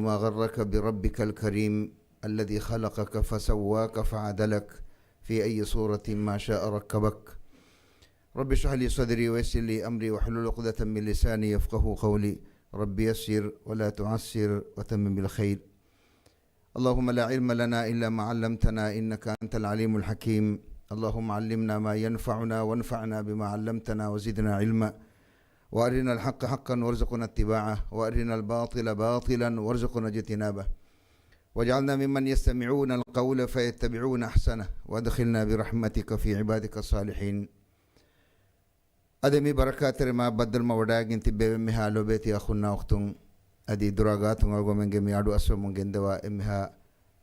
ما غرك بربك الكريم الذي خلقك فسواك فعدلك في أي صورة ما شاء ركبك. رب اشرح لي صدري ويسر لي أمري واحلل عقدة من لساني يفقه قولي. رب يسر ولا تعسر وتمم بالخير. اللهم لا علم لنا إلا ما علمتنا إنك أنت العليم الحكيم. اللهم علمنا ما ينفعنا وانفعنا بما علمتنا وزدنا علما، وأرنا الحق حقا وارزقنا اتباعه، وأرنا الباطل باطلا وارزقنا اجتنابه، واجعلنا ممن يستمعون القول فيتبعون أحسنه، وادخلنا برحمتك في عبادك الصالحين. أدمي بركات ما بدل ما وداعين تبي مها لبيتي أخونا أختون أدي دراغات ونقول من جميع دو أسر من جندوا إمها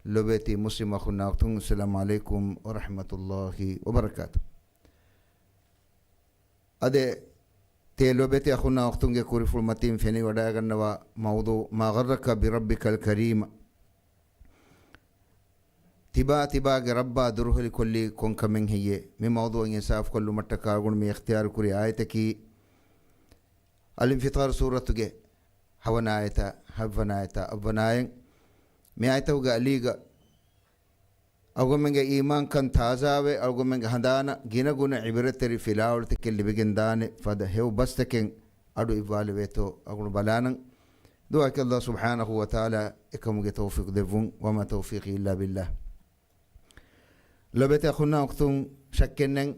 لبيتي مسلم أخونا أختون. السلام عليكم ورحمة الله وبركاته. أدي تيلو بيتي أخونا أختون كوري فلمتين فيني وداعين نوا موضوع ما غرك بربك الكريم. تبا ربا دروه لكل كون كمين هي من موضوع إنصاف كل متكارون من اختيار كوري آيتكي الانفطار سورة تجي هونا آيتا هفنا آيتا أبناين من آيتا وجا ليجا أقول من إيمان كان تازاوي أقول من هندانا جينا قلنا عبرة رفلاول تكلي بجندان فده هو بس تكين أدو إفالويتو أقول بلانا دعاك الله سبحانه وتعالى إكمل توفيق دفون وما توفيقي إلا بالله. لبيت أخونا أختم شكنن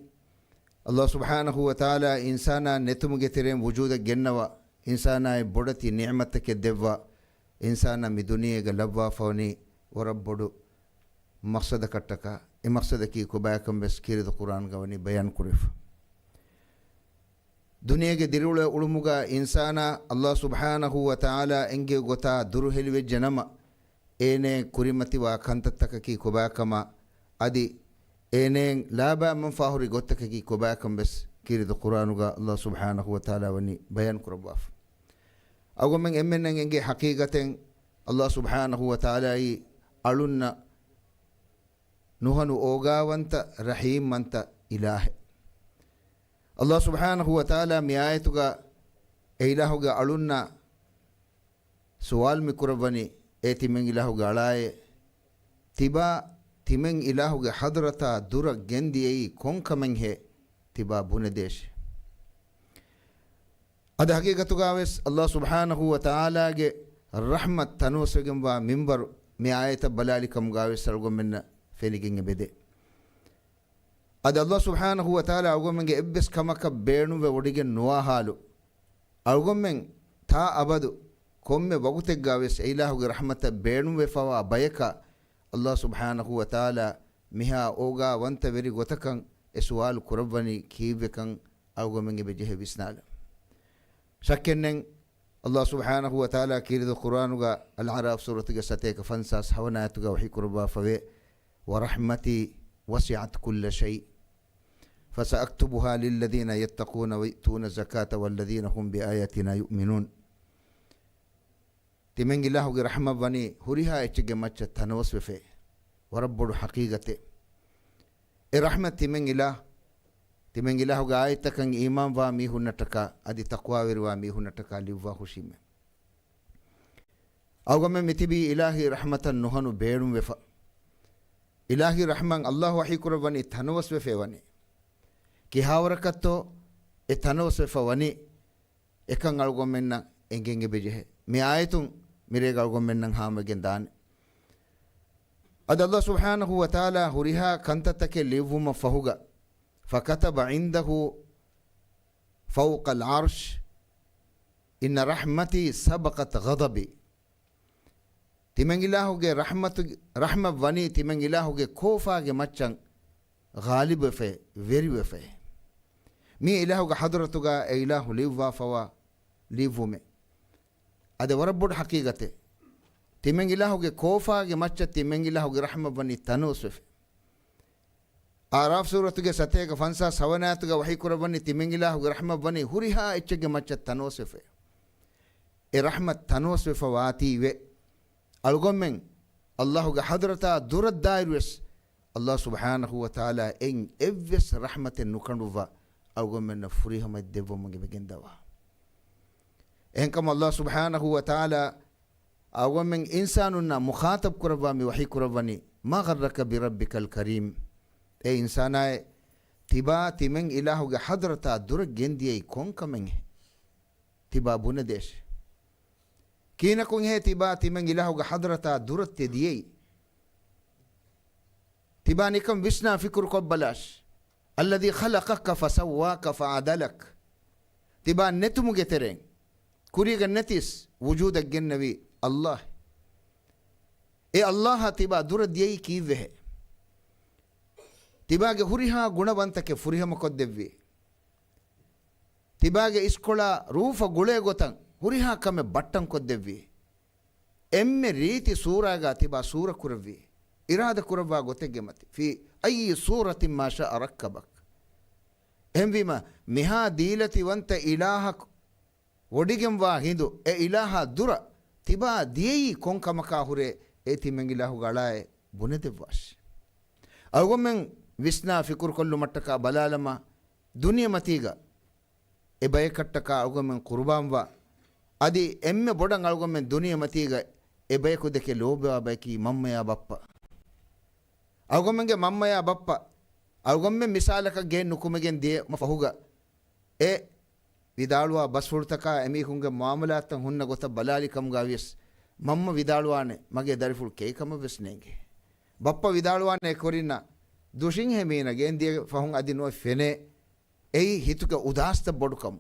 الله سبحانه وتعالى إنسانا نتم جترين وجود الجنة إنسانا بدتي نعمتك الدفا إنسانا مدنيا جلبا فوني وربودو مقصد كتكا مقصد كي كباكم بس كير القرآن كوني بيان كريف دنيا كديرول علموجا إنسانا الله سبحانه وتعالى إنجي غتا دروهل وجنما إنه كريمتي وكانتك كي كباكما أدي إنين لابا من فاهوري قوتك كي كوباكم بس كيرد القرآن الله سبحانه وتعالى وني بيان كرباف أقول من إمنا إنجي حقيقة الله سبحانه وتعالى ألونا نهنو أوغا وانت رحيم وانت إله. الله سبحانه وتعالى ميايتك إلهك ألونا سؤال مكربني إيتي من إلهك على تبا تمن إلهك حضرتا دورا جندي أي كون كمن هي تبا بنديش. هذا حقيقة غاوس الله سبحانه وتعالى الرحمة تنوس جنبا منبر مياية بلالكم غاوس سرقم من فيلقين بدي. هذا الله سبحانه وتعالى أقول من إبس كما كبرنو ووديجن نوا حالو أقول من تا أبدو كم وقت غاوس إلهك رحمة بيرنو وفوا بيكا الله سبحانه وتعالى مها أوغا وانت بري غتكن اسوال كربني كيفكن أوغا من بجه بسنال شكنن الله سبحانه وتعالى كيرد القرآن العراف سورة ستيك فانساس حونات وحي كربا فوي ورحمتي وسعت كل شيء فسأكتبها للذين يتقون ويؤتون الزكاة والذين هم بآياتنا يؤمنون. تمن الله رحمة بني هريها اتجه مچ تنوس في ورب حقيقته الرحمة تمن الله آيتك إيمان وامي هنتكا أدي تقوى وامي هنتكا لوا خشيم أو من متبي إلهي رحمة نهنو بيرم وفا إلهي رحمة الله وحي كربني تنوس في وني كي هاوركتو تنوس في وني إكان ألغو منا إنجينج بجه مي آيتون ميريغا ألغو منا هام جندان. أد الله سبحانه وتعالى هريها كنتتك ليفوما فهوغا فكتب عنده فوق العرش إن رحمتي سبقت غضبي. تمن الله جي رحمة وني تمن الله جي كوفا جي مچن غالب في ويري في مي الله حضرتك إله ليوا فوا ليفومي أد ورب حقيقته تمن الله جي كوفا جي مچ تمن الله جي رحمة وني تنوسف آراف سورة جي ستيك فانسا سوانات جي وحي كربني تمن الله جي رحمة وني هريها اتش جي مچ تنوسف الرحمة تنوسف واتي و الغمن الله جي حضرتا دور الدائرس الله سبحانه وتعالى إن إفس رحمة نكنوفا الغمن فريها ما يدفو مجي بجندوا إنكم الله سبحانه وتعالى awmen insanunna mukhatab kurawami wahi kurawani ma gharraka bi rabbikal karim e insanae tiba timen ilahuge hadrata dur gendiyei konkamen tiba bunadesh kina kun he tiba timen ilahuge hadrata durat diyei tiba nikam visna fikr qabbalash alladhi khalaqaka fasawwaka fa'adalak tiba netumuge tereng kuriga netis wujudak gennawi allah e allah tiba durat diyei kiwe ತಿಬಾಗೆ ಹುರಿಹ ಗುಣವಂತಕ್ಕೆ ಫುರಿಹಮ ಕೊದ್ದೆವ್ವಿ ತಿಬಾಗೆ ಇಸ್ಕೊಳ ರೂಫ ಗುಳೆ ಗೊತಂ ಹುರಿಹ ಕಮ್ಮೆ ಬಟ್ಟಂ ಕೊದ್ದೆವ್ವಿ ಎಮ್ಮೆ ರೀತಿ ಸೂರಾಗ ತಿಬಾ ಸೂರ ಕುರವ್ವಿ ಇರಾದ ಕುರವ್ವ ಗೊತ್ತೆಗ್ಗೆ ಮತಿ ಫಿ ಐ ಸೂರತಿ ಮಾಷ ಅರಕ್ಕಬಕ್ ಎಂವಿಮ ಮಿಹಾ ದೀಲತಿವಂತ ಇಲಾಹ ಒಡಿಗೆಂವಾ ಹಿಂದು ಎ ಇಲಾಹ ದುರ ತಿಬಾ ದಿಯೈ ಕೊಂಕಮಕ ಹುರೆ ಎ ತಿಮೆಂಗ್ ಇಲಾಹು ಗಳಾಯೆ ಬುನೆದೆವ್ವಾಶ್ ಅವಗೊಮ್ಮೆಂ ವಿಸ್ನಾ ಫಿಕುರ್ ಕೊಲ್ಲು ಮಟ್ಟಕ ಬಲಾಲಮ ದುನಿಯ ಮತೀಗ ಎ ಬಯಕಟ್ಟಕ ಅವಗೊಮ್ಮೆಂ ಕುರ್ಬಾಂವ ಅದಿ ಎಮ್ಮೆ ಬೊಡಂ ಅವಗೊಮ್ಮೆಂ ದುನಿಯ ಮತೀಗ ಎ ಬಯಕುದಕ್ಕೆ ಲೋಬ ಬಯಕಿ ಮಮ್ಮಯ ಬಪ್ಪ ಅವಗೊಮ್ಮೆಂಗೆ ಮಮ್ಮಯ ಬಪ್ಪ ಅವಗೊಮ್ಮೆ ಮಿಸಾಲಕ ಗೆ ನುಕುಮೆಗೆನ್ ದೇ ಫಹುಗ ಎ ವಿದಾಳುವ ಬಸ್ ಹುಡ್ತಕ ಎಮೀಹುಂಗೆ ಮಾಮಲಾತ ಹುನ್ನ ಗೊತ್ತ ಬಲಾಲಿ ಕಮ್ಗಾವಿಸ್ ಮಮ್ಮ ವಿದಾಳುವಾನೆ ಮಗೆ ದರಿಫುಲ್ ಕೇಕಮ ವಿಸ್ನೆಂಗೆ ಬಪ್ಪ ವಿದಾಳುವಾನೆ ಕೊರಿನ ದುಷಿಂಗ್ ಹೆಮೀನಗೆ ಎಂದಿಯ ಫಹುಂ ಅದಿನೋ ಫೆನೆ ಎಯಿ ಹಿತುಕ ಉದಾಸ್ತ ಬಡುಕಂ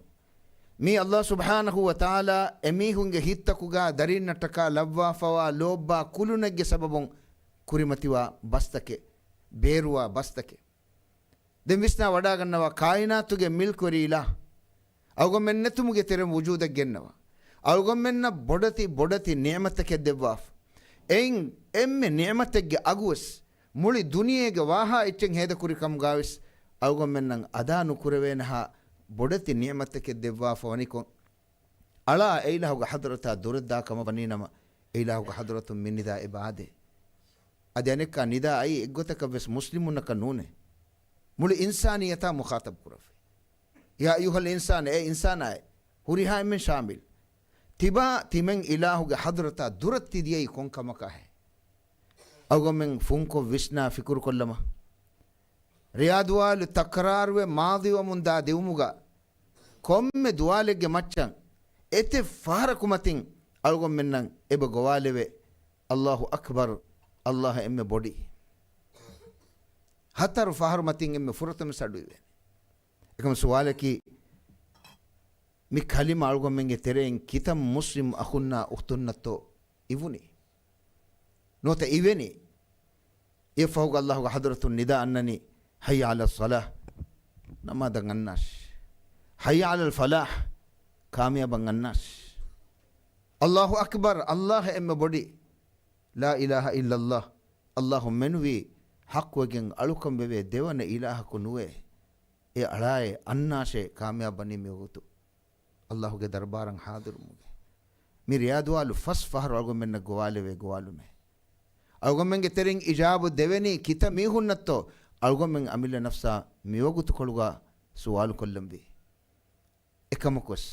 ಮೀ ಅಲ್ಲಾಹ್ ಸುಬ್ಹಾನಹು ವ ತಆಲಾ ಎಮೀಹುಂಗೆ ಹಿತ್ತಕುಗ ದರಿನ್ನಟಕ ಲವ್ವಾ ಫವಾ ಲೋಬ್ಬಾ ಕುಲುನಗ್ಗೆ ಸಬಬಂ ಕುರಿಮತಿವ ಬಸ್ತಕೆ ಬೇರುವ ಬಸ್ತಕೆ ದೆಂವಿಸ್ನ ವಡಾಗನ್ನವ ಕಾಯಿನಾತುಗೆ ಮಿಲ್ಕೊರಿಯಿಲ ಅವಗೊಮ್ಮೆನ್ನ ತುಮುಗೆ ತೆರೆ ವುಜೂದಗೆನ್ನವ ಅವಗೊಮ್ಮೆನ್ನ ಬೊಡತಿ ನೇಮತಕ್ಕೆ ದೆವ್ವಾಫ್ ಎಂ ಎಮ್ಮೆ ನೇಮತೆಗೆ ಅಗುವಸ್ ಮುಳಿ ದುನಿಯೆಗೆ ವಾಹ ಇಚ್ಚಂಗ್ ಹೇದ ಕುರಿಕಂ ಗಾವಿಸ್ ಅವಗೊಮ್ಮೆನ್ನಂಗ್ ಅದಾನು ಕುರವೇನಹ ಬೊಡತಿ ನೇಮತಕ್ಕೆ ದೆವ್ವಾಫ ವನಿಕೊ ಅಳ ಐಲಹುಗ ಹದ್ರತ ದುರದ್ದಾ ಕಮ ಬನೀನಮ ಐಲಹುಗ ಹದ್ರತು ಮಿನ್ನಿದ ಇಬಾದೆ ಅದೆನಕ ನಿದಾ ಐ ಎಗ್ಗೊತಕ ವೆಸ್ ಮುಸ್ಲಿಮುನಕ ನೂನೆ ಮುಳಿ ಇನ್ಸಾನಿಯತ ಮುಖಾತಬ್ ಕುರಫೆ ಯಾ ಅಯ್ಯುಹಲ್ ಇನ್ಸಾನ್ ಎ ಇನ್ಸಾನಾಯ್ ಹುರಿಹಾ ಮೆನ್ ಶಾಮಿಲ್ ತಿಬಾ ತಿಮೆಂಗ್ ಇಲಾಹುಗ ಹದ್ರತ ದುರತ್ತಿದಿಯೈ ಕೊಂಕಮಕ ಹೆ ಅವಗೊಮ್ಮೆಂಗ್ ಫುಂಕೊ ವಿಸ್ನಾ ಫಿಕುರ್ ಕೊಲ್ಲಮ ರಿಯಾದ್ವಾಲು ತಕ್ರಾರುವೆ ಮಾದಿವ ಮುಂದಾ ದಿವುಮುಗ ಕೊಮ್ಮೆ ದುವಾಲೆಗೆ ಮಚ್ಚಂ ಎತೆ ಫಾರ ಕುಮತಿಂ ಅವಗೊಮ್ಮೆನ್ನಂಗ್ ಎಬ ಗೊವಾಲೆವೆ ಅಲ್ಲಾಹು ಅಕ್ಬರ್ ಅಲ್ಲಾಹ ಎಮ್ಮೆ ಬೊಡಿ ಹತ್ತಾರು ಫಾಹರು ಮತಿಂ ಎಮ್ಮೆ ಫುರತಮ ಸಡುವೆ ಏಕಮ ಸುವಾಲಕಿ ಮಿ ಖಲಿಮ ಅವಗೊಮ್ಮೆಂಗೆ ತೆರೆಂಗ್ ಕಿತಂ ಮುಸ್ಲಿಂ ಅಖುನ್ನ ಉಖ್ತುನ್ನತ್ತೋ ಇವುನಿ ನೋತ ಇವೆನಿ ಯಫಹುಗ ಅಲ್ಲಾಹುಗ ಹದ್ರತು ನಿದಾ ಅನ್ನನಿ ಹಯ್ಯ ಅಲ ಸಲಾಹ್ ನಮಾದಂಗ್ ಅನ್ನಾಶ್ ಹಯ್ಯ ಅಲಲ್ ಫಲಾಹ್ ಕಾಮಿಯಾಬಂಗ್ ಅನ್ನಾಶ್ ಅಲ್ಲಾಹು ಅಕ್ಬರ್ ಅಲ್ಲಾಹ ಎಮ್ಮೆ ಬೊಡಿ ಲಾ ಇಲಾಹ ಇಲ್ಲಲ್ಲಾಹ್ ಅಲ್ಲಾಹು ಮೆನುವಿ ಹಕ್ವಗೆಂಗ್ ಅಳುಕಂಬೆವೆ ದೇವನ ಇಲಾಹಕು ನುವೆ ಎ ಅಳಾಯೆ ಅನ್ನಾಶೆ ಕಾಮಿಯಾಬನಿ ಮೇಗುತು ಅಲ್ಲಾಹುಗೆ ದರ್ಬಾರಂಗ್ ಹಾದಿರು ಮುಗೆ ಮಿ ರಿಯಾದ್ವಾಲು ಫಸ್ ಫಹರ್ ಅವಗೊಮ್ಮೆನ್ನ ಗೋವಾಲೆವೆ ಗೋವಾಲುಮೆ ಅವಗೊಮ್ಮೆಂಗೆ ತೆರೆಂಗ್ ಇಜಾಬು ದೆವೆನಿ ಕಿತ ಮೀಹುನ್ನತ್ತೋ ಅವಗೊಮ್ಮೆಂಗೆ ಅಮಿಲ್ಲ ನಫ್ಸ ಮಿಯೋಗುತುಕೊಳುಗ ಸುವಾಲು ಕೊಲ್ಲಂಬಿ ಎಕಮಕೊಸ್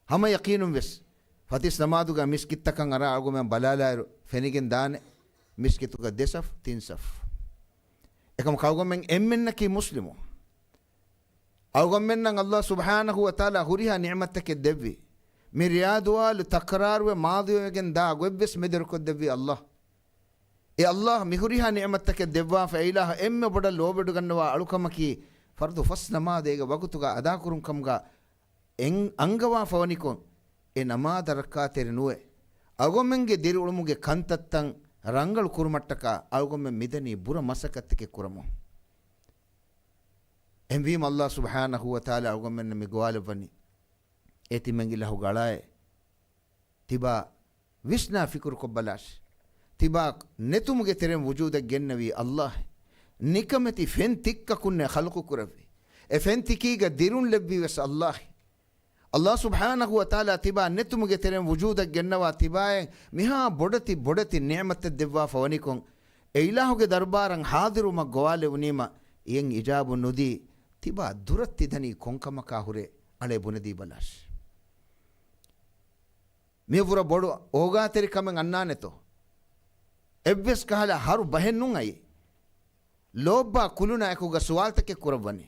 ಹಮ ಯಕೀನುಂ ವೆಸ್ ಫತಿಸ್ ನಮಾದುಗ ಮಿಸ್ಕಿತ್ತಕಂ ಅರ ಅವಗೊಮ್ಮೆಂ ಬಲಾಲಾಯರು ಫೆನಿಗೆನ್ ದಾನೆ ಮಿಸ್ಕಿತ್ತುಗ ದೆಸಫ್ ತಿನ್ಸಫ್ ಎಕಮ ಅವಗೊಮ್ಮೆಂಗೆ ಎಮ್ಮೆನ್ನಕಿ ಮುಸ್ಲಿಮು ಅವಗೊಮ್ಮೆನ್ನಂಗ್ ಅಲ್ಲಾಹ್ ಸುಬ್ಹಾನಹು ವ ತಆಲಾ ಹುರಿಹ ನಿಅಮತಕ್ಕೆ ದೆವ್ವಿ ಮಿ ರಿಯಾದ್ವಾಲು ತಕ್ರಾರುವೆ ಮಾದಿವೆಗೆನ್ ದಾ ಗೊಬ್ಬೆಸ್ ಮೆದೆರುಕೊದ್ದೆವ್ವಿ ಅಲ್ಲಾಹ್ ಎ ಅಲ್ಲಾಹ್ ಮಿಹುರಿಹ ನಿಅಮತಕ್ಕೆ ದೆವ್ವಾ ಫೈಲಾಹ ಎಮ್ಮೆ ಬೊಡಲ್ ಲೋಬೆಡುಗನ್ನವ ಅಳುಕಮಕಿ ಫರ್ದು ಫಸ್ ನಮಾದೇಗ ವಗುತುಗ ಅದಾ ಕುರುಂ ಕಮ್ಗ ಎಂಗ್ ಅಂಗವಾ ಫವನಿಕೊನ್ ಎ ನಮಾದ ರಕ್ಕಾತೆರೆ ನುವೆ ಅಗೊಮ್ಮೆಂಗೆ ದಿರು ಉಳುಮುಗೆ ಕಂತತ್ತಂ ರಂಗಳು ಕುರುಮಟ್ಟಕ ಅವಗೊಮ್ಮೆ ಮಿದನಿ ಬುರ ಮಸಕತ್ತಿಗೆ ಕುರಮು ಎಂವೀಮ್ ಅಲ್ಲಾಹ್ ಸುಬ್ಹಾನಹು ವ ತಆಲಾ ಅವಗೊಮ್ಮೆನ್ನ ಮಿಗುವಾಲೆ ಬನ್ನಿ ಏತಿ ಮೆಂಗಿಲಹು ಗಳಾಯೆ ತಿಬಾ ವಿಸ್ನಾ ಫಿಕುರ್ ಕೊಬ್ಬಲಾಶ್ ತಿಬಾ ನೆತುಮುಗೆ ತೆರೆ ವುಜೂದ ಗೆನ್ನವಿ ಅಲ್ಲಾಹ್ ನಿಕಮತಿ ಫೆನ್ ತಿಕ್ಕ ಕುನ್ನೆ ಖಲ್ಕು ಕುರವಿ ಎ ಫೆನ್ ತಿಕೀಗ ದಿರುನ್ ಲೆಬ್ಬಿ ವೆಸ್ ಅಲ್ಲಾಹ್ ಅಲ್ಲಾಹ್ ಸುಬ್ಹಾನಹು ವ ತಆಲಾ ತಿಬಾ ನೆತುಮುಗೆ ತೆರೆ ವುಜೂದ ಗೆನ್ನವ ತಿಬಾಯೆ ಮಿಹಾ ಬೊಡತಿ ನೇಮತ ದೆವ್ವಾ ಫವನಿಕೊಂ ಎ ಇಲಾಹುಗೆ ದರ್ಬಾರಂಗ್ ಹಾದಿರು ಮ ಗೋವಾಲೆ ಉನೀಮ ಎಂಗ್ ಇಜಾಬು ನುದಿ ತಿಬಾ ದುರತ್ತಿದನಿ ಕೊಂಕಮಕ ಹುರೆ ಅಳೆ ಬುನದಿ ಬಲಾಶ್ mevura bodu ogateri kamen annaneto evves kahala haru bahennun ai lobba kuluna ekuga suwaltake kurawani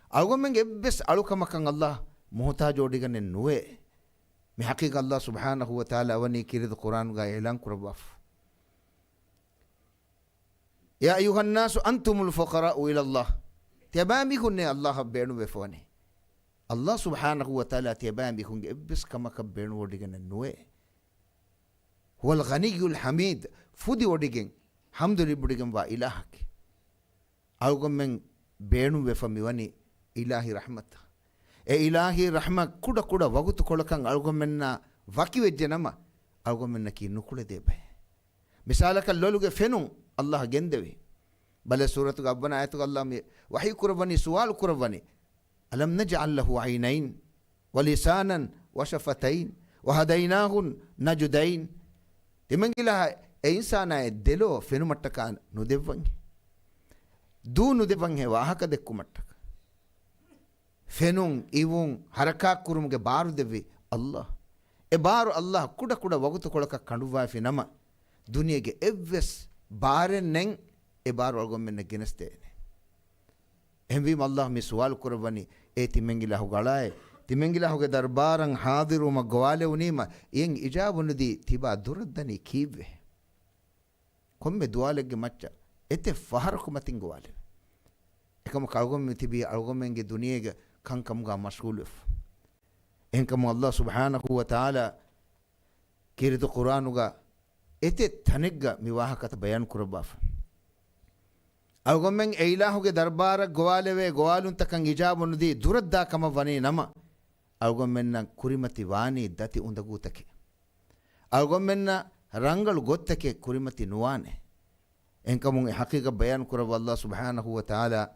algomen evves alukamakan Allah muhtaj odigane nuwe mi haqiqa Allah subhanahu wa ta'ala wani kirid Quran ga elan kurawaf ya ayuhan nasu antumul fuqara'u ila Allah tiyabami kunne Allah beenu wefone Allah subhanahu wa ta'ala tiyabami kunge evves kamaka beenu odigane nuwe huwal ghaniyul hamid fudi odigen hamduli budigen wa ilahake algomen beenu wefami wani ilahi rahmat e ilahi rahma kuda kuda wagutu kolakan algomenna waki wejjenama algomenna ki nukule debe misalaka loluge fenun Allah gendewe bale suratu gabbana ayatu Allah me wahi kurwani sual kurwani alam naj'al lahu aynayn wa lisanan wa shafatayn wa hadaynahu najdayn timangila e insana e delo fenu mattaka nu devwange du nu devwange wahaka dekku mattaka fenun ivun haraka kurumge baru devi Allah e baru Allah kuda kuda wagutu kolaka kanduwa fi nama duniyage evves bare nen e baru algomen geneste emvim Allah mi sual kurwani e timengila hugalae timengila huge darbaran hadiru magwale unima yen ijabunudi tiba duraddani kive komme dualege macha ete faharku matingwale ekam kalgom tibi algomenge duniyage kankamga mashghuluf enkam Allah subhanahu wa ta'ala kiridu quranuga ete tanegga miwahakata bayan kurabaf algomen eilahuge darbara gwalewe gwalun takan ijabunudi duradda kama vani nama algomenna kurimati wani dati undagutake algomenna rangalu gottake kurimati nuwane enkamun haqiqa bayan kurab Allah subhanahu wa ta'ala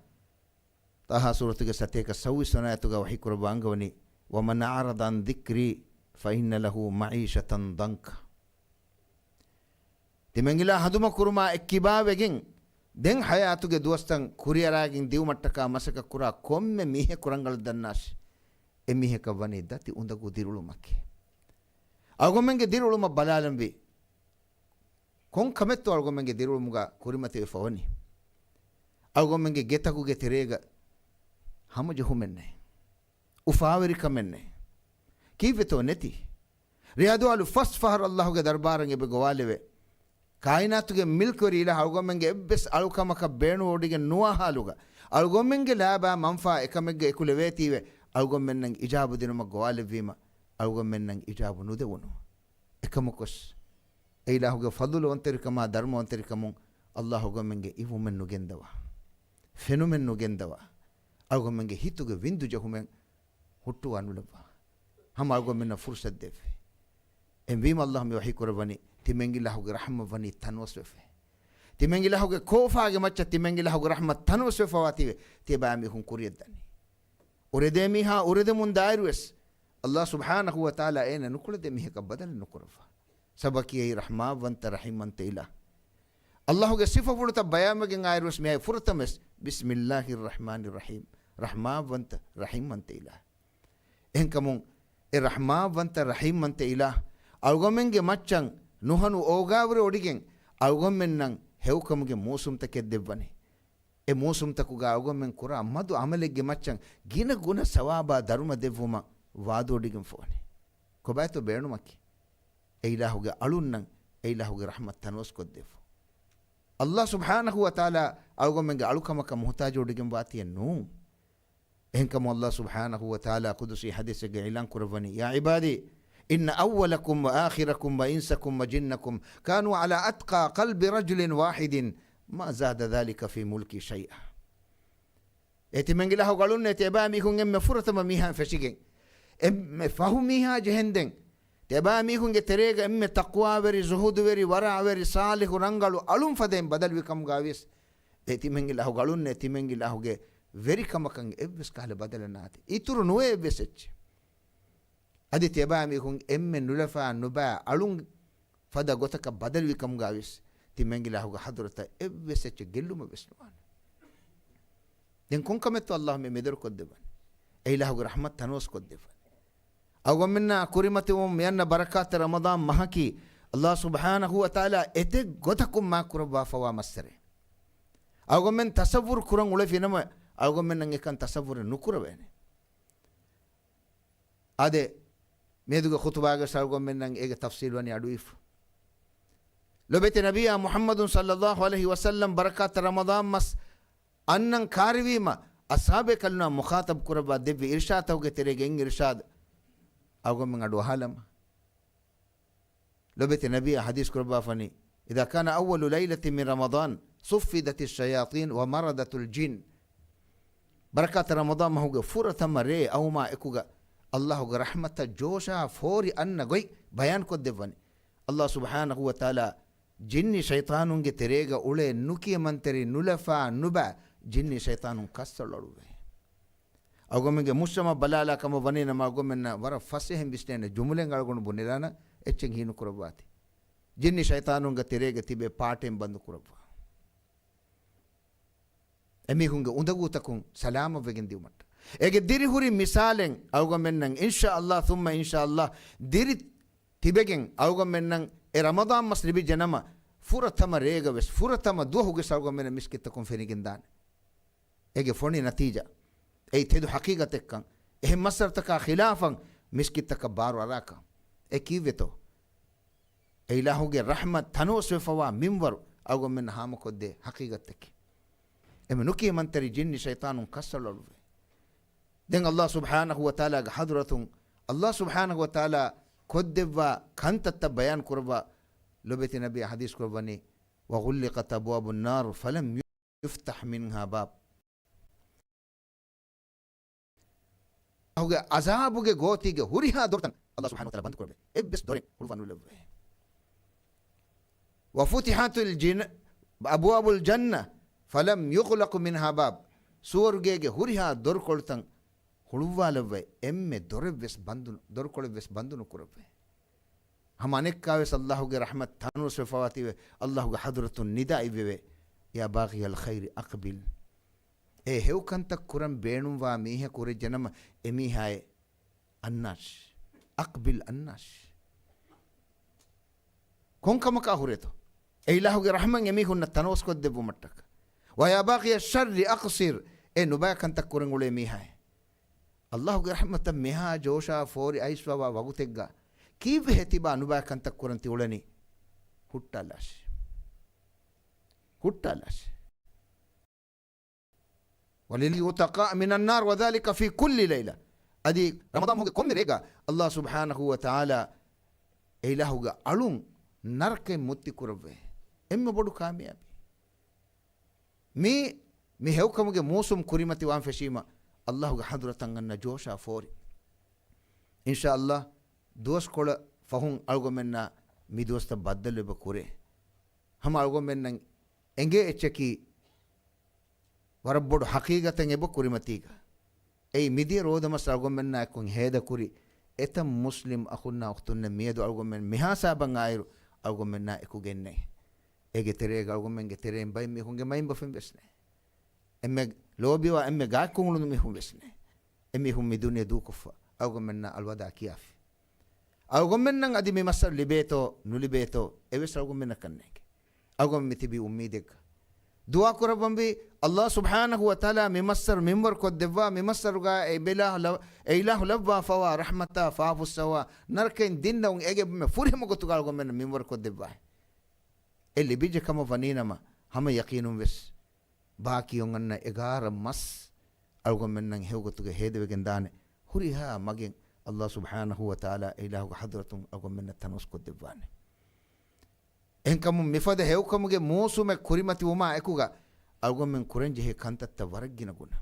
taha suratuge sateka sawisonayatuga wahi kurabangawani wa man a'rada an dhikri fa inna lahu ma'ishatan danka timengila haduma kuruma ekkibawegen den hayatuge duwastan kuriyaragin diwmattaka masaka kura komme mihe kurangal dannas emihe kawani dati undagu dirulumakke algomenge diruluma balalambi kon kametto algomenge dirulumuga kurimate fawani algomenge getakuge terega hamuje humenne ufaweri kamenne kiveto neti riyadu alu fasfahar Allahuge darbarange be gowalewe kainatuge milkori ila algomenge ebbes alukamaka beenu odige nuwa haluga algomenge laba manfa ekamege ekulewetive algomennang ijabu dinuma gowalevima algomennang ijabu nudewunu ekamukos eilahuge fadlu onterikama dharma onterikamun Allahugomenge ivumen nugendawa fenomen nugendawa algomenge hituge windu jahumen huttu anulava ham algomenna fursat deve envim Allah me wahi kurabani timengilahge rahma vani tanwaswefe timengilahge kofaage macha timengilahge rahma tanwaswefe wative tibami hun kuriyadani urede miha urede mun dairwes Allah subhanahu wa ta'ala ena nukulade mihe ka badal nukurfa sabaki ay rahma vanta rahim anta ilah Allahge sifa furta bayamage ngairwes me furtames bismillahir rahmanir rahim rahma vanta rahim anta ilah enkamun e rahma vanta rahim anta ilah algomenge machan nuhanu ogavre odigen algomennan hewkamuge musum take devvane e musum takuga algomen kura madu amalege machan gina guna sawaba daruma devvuma wadu odigen fone kobaito beenu makki e ilahuge alunnan e ilahuge rahmat tanwas koddefu Allah subhanahu wa ta'ala algomenge alukamaka muhtaj odigen watiyen nu enkam Allah subhanahu wa ta'ala qudusi hadise ge ilan kurvani ya ibadi إن أولكم وآخركم وإنسكم وجنكم كانوا على أتقى قلب رجل واحد ما زاد ذلك في ملكي شيئا اتمنجله قالون تبامي كون ام فرتما ميها فشيغن ام فهميها جهندن تبامي كون تريغ ام تقوى وري زهود وري ورع وري صالح رنگلو علوم فدين بدل وكم غاويس اتمنجله قالون تمنجله وري كمكن ابس قال بدلنات يتر نوي بسچ adi tebami kun emme nulafa nuba alung fada gotaka badal wikam gawis timengila huga hadrata evveseche gelluma besnuwan den kun kametto Allah me medar koddeban eilahu rahmat tanos koddeban أو منا كريمتهم يان بركات رمضان مهكي الله سبحانه وتعالى إتك غتكم ما كربا فوا مستري أو من تصور كرن ولا في نما أو من نعى كان تصور نكرة بينه هذا ميدو خطبة سالكم من نعى إيه تفصيل وني أدويف لو بيت نبي محمد صلى الله عليه وسلم بركات رمضان مس أنن كاربي ما أصحاب كلنا مخاطب كربا دبي إرشاد أو كتيرجين إرشاد أو من أدو حالم لو بيت النبي حديث كربا فني إذا كان أول ليلة من رمضان صفدت الشياطين ومردت الجن بركات رمضان ما هو فرة مرة أو ما إكوغا الله رحمة جوشا فوري أن غي بيان كدفني الله سبحانه وتعالى جني شيطانون تريغا أولي نكي منتري نلفا نبا جني شيطانون كسر لروه أو من مسلم بلالا كما بنينا ما قمنا ورا فسهم بسنين جملة قالوا بنيرانا اتشين هينو كرباتي جني شيطانون تريغا تبي بارتين بندو كربا أمي هونغ أندعو تكون سلام وجن ديومات إيه ديري هوري مثالين أوغا منن إن شاء الله ثم إن شاء الله ديري تبين أوغا منن رمضان مسلبي جنما فورة تما ريغا بس فورة تما دو هوغس أوغا منن مسكت تكون فيني جندان إيه فوني نتيجة إيه تدو حقيقة تكان إيه مصر تكا خلافا مسكت تكا بارو أراكا إيه كيفتو إيه لا هوغي رحمة تنوس وفوا منور أوغا من هامكو دي حقيقة تكي إما نكي من تري جن شيطان كسر لروه دين الله سبحانه وتعالى حضرة الله سبحانه وتعالى كدوا كانت بيان كربا لبيت النبي حديث كرباني وغلقت أبواب النار فلم يفتح منها باب عذابك غوتيك هوريها دورتن الله سبحانه وتعالى بند كربا إبس دورين قلوبان لبوه وفتحت أبواب الجنة فلم يغلق منها باب سورجيಗೆ ಹುರಿಹಾ ದೊರಕೊಳ್ತಂ ಹುಳುವಾಲವೆ ಎಮ್ಮೆ ದೊರೆವೆಸ್ ಬಂದು ದೊರಕೊಳವೆಸ್ ಬಂದು ನಕುರವೆ हम अनेक कावेस अल्लाह के रहमत थानो सफावाती वे अल्लाह के हदरत निदा इवे या बागी अल खैर अकबिल ए हेउ कंत कुरम बेणु वा मीह कुरे जन्म एमी हाय अन्नाश अकबिल अन्नाश कोंकम का हुरे तो ए इलाह के रहमन एमी हुन तनोस को देबु मटक ويا باقي الشر أقصر إيه نباك أنت كورنغولي ميها الله رحمة ميها جوشا فوري أيسوا وابوتيغا كيف هتبا نباك أنت كورنتي ولني هتالاش وللي يتقى من النار وذلك في كل ليلة أدي رمضان هو كم ريغا الله سبحانه وتعالى إلهوغا ألون نرك متي كوربه إما بدو كامياب مي هوكمගේ موسم كريمتي وان فشيما الله حضرتن ان جوشا فوري ان شاء الله دوس كول فهم الغمنا مي دوست بدل بكوري هم الغمنا انجي اتشكي وربود حقيقه يبو كريمتيغا اي ميدي رودمس الغمنا كون هيدا كوري اتم مسلم اخونا اختنا ميدو الغمن ميهاسا بنغايرو الغمنا اكو جنني اجي تريغا الغمن ترين باي مي هونغ مايم بفم بسنه اما لوبي وا اما غا كونلو مي هم بسنه امي هم مدوني دوكف الغمنا الودا كياف الغمنا ادي مي مسر لبيتو نوليبيتو ايس الغمنا كنك الغم متبي اميدك دعاء كربمبي الله سبحانه وتعالى مي مسر منبر كو دوا مي مسر غا اله لبا فوا رحمتا فاف السوا نركن دينون اجي فرهم كو الغمنا منبر كو دوا اللي بيجي كما فنينما هم يقينون بس باقي يونغن إغار مس ألغم منن هيوغتوغ هيدوغ دانه هوريها ماجين الله سبحانه وتعالى إله حضرتهم ألغم من التنوس كدبانه إنكم مفاد هيوكمغ موسم كريمتي وما إكوغا ألغم من كورنجه كانت تورجينا غنا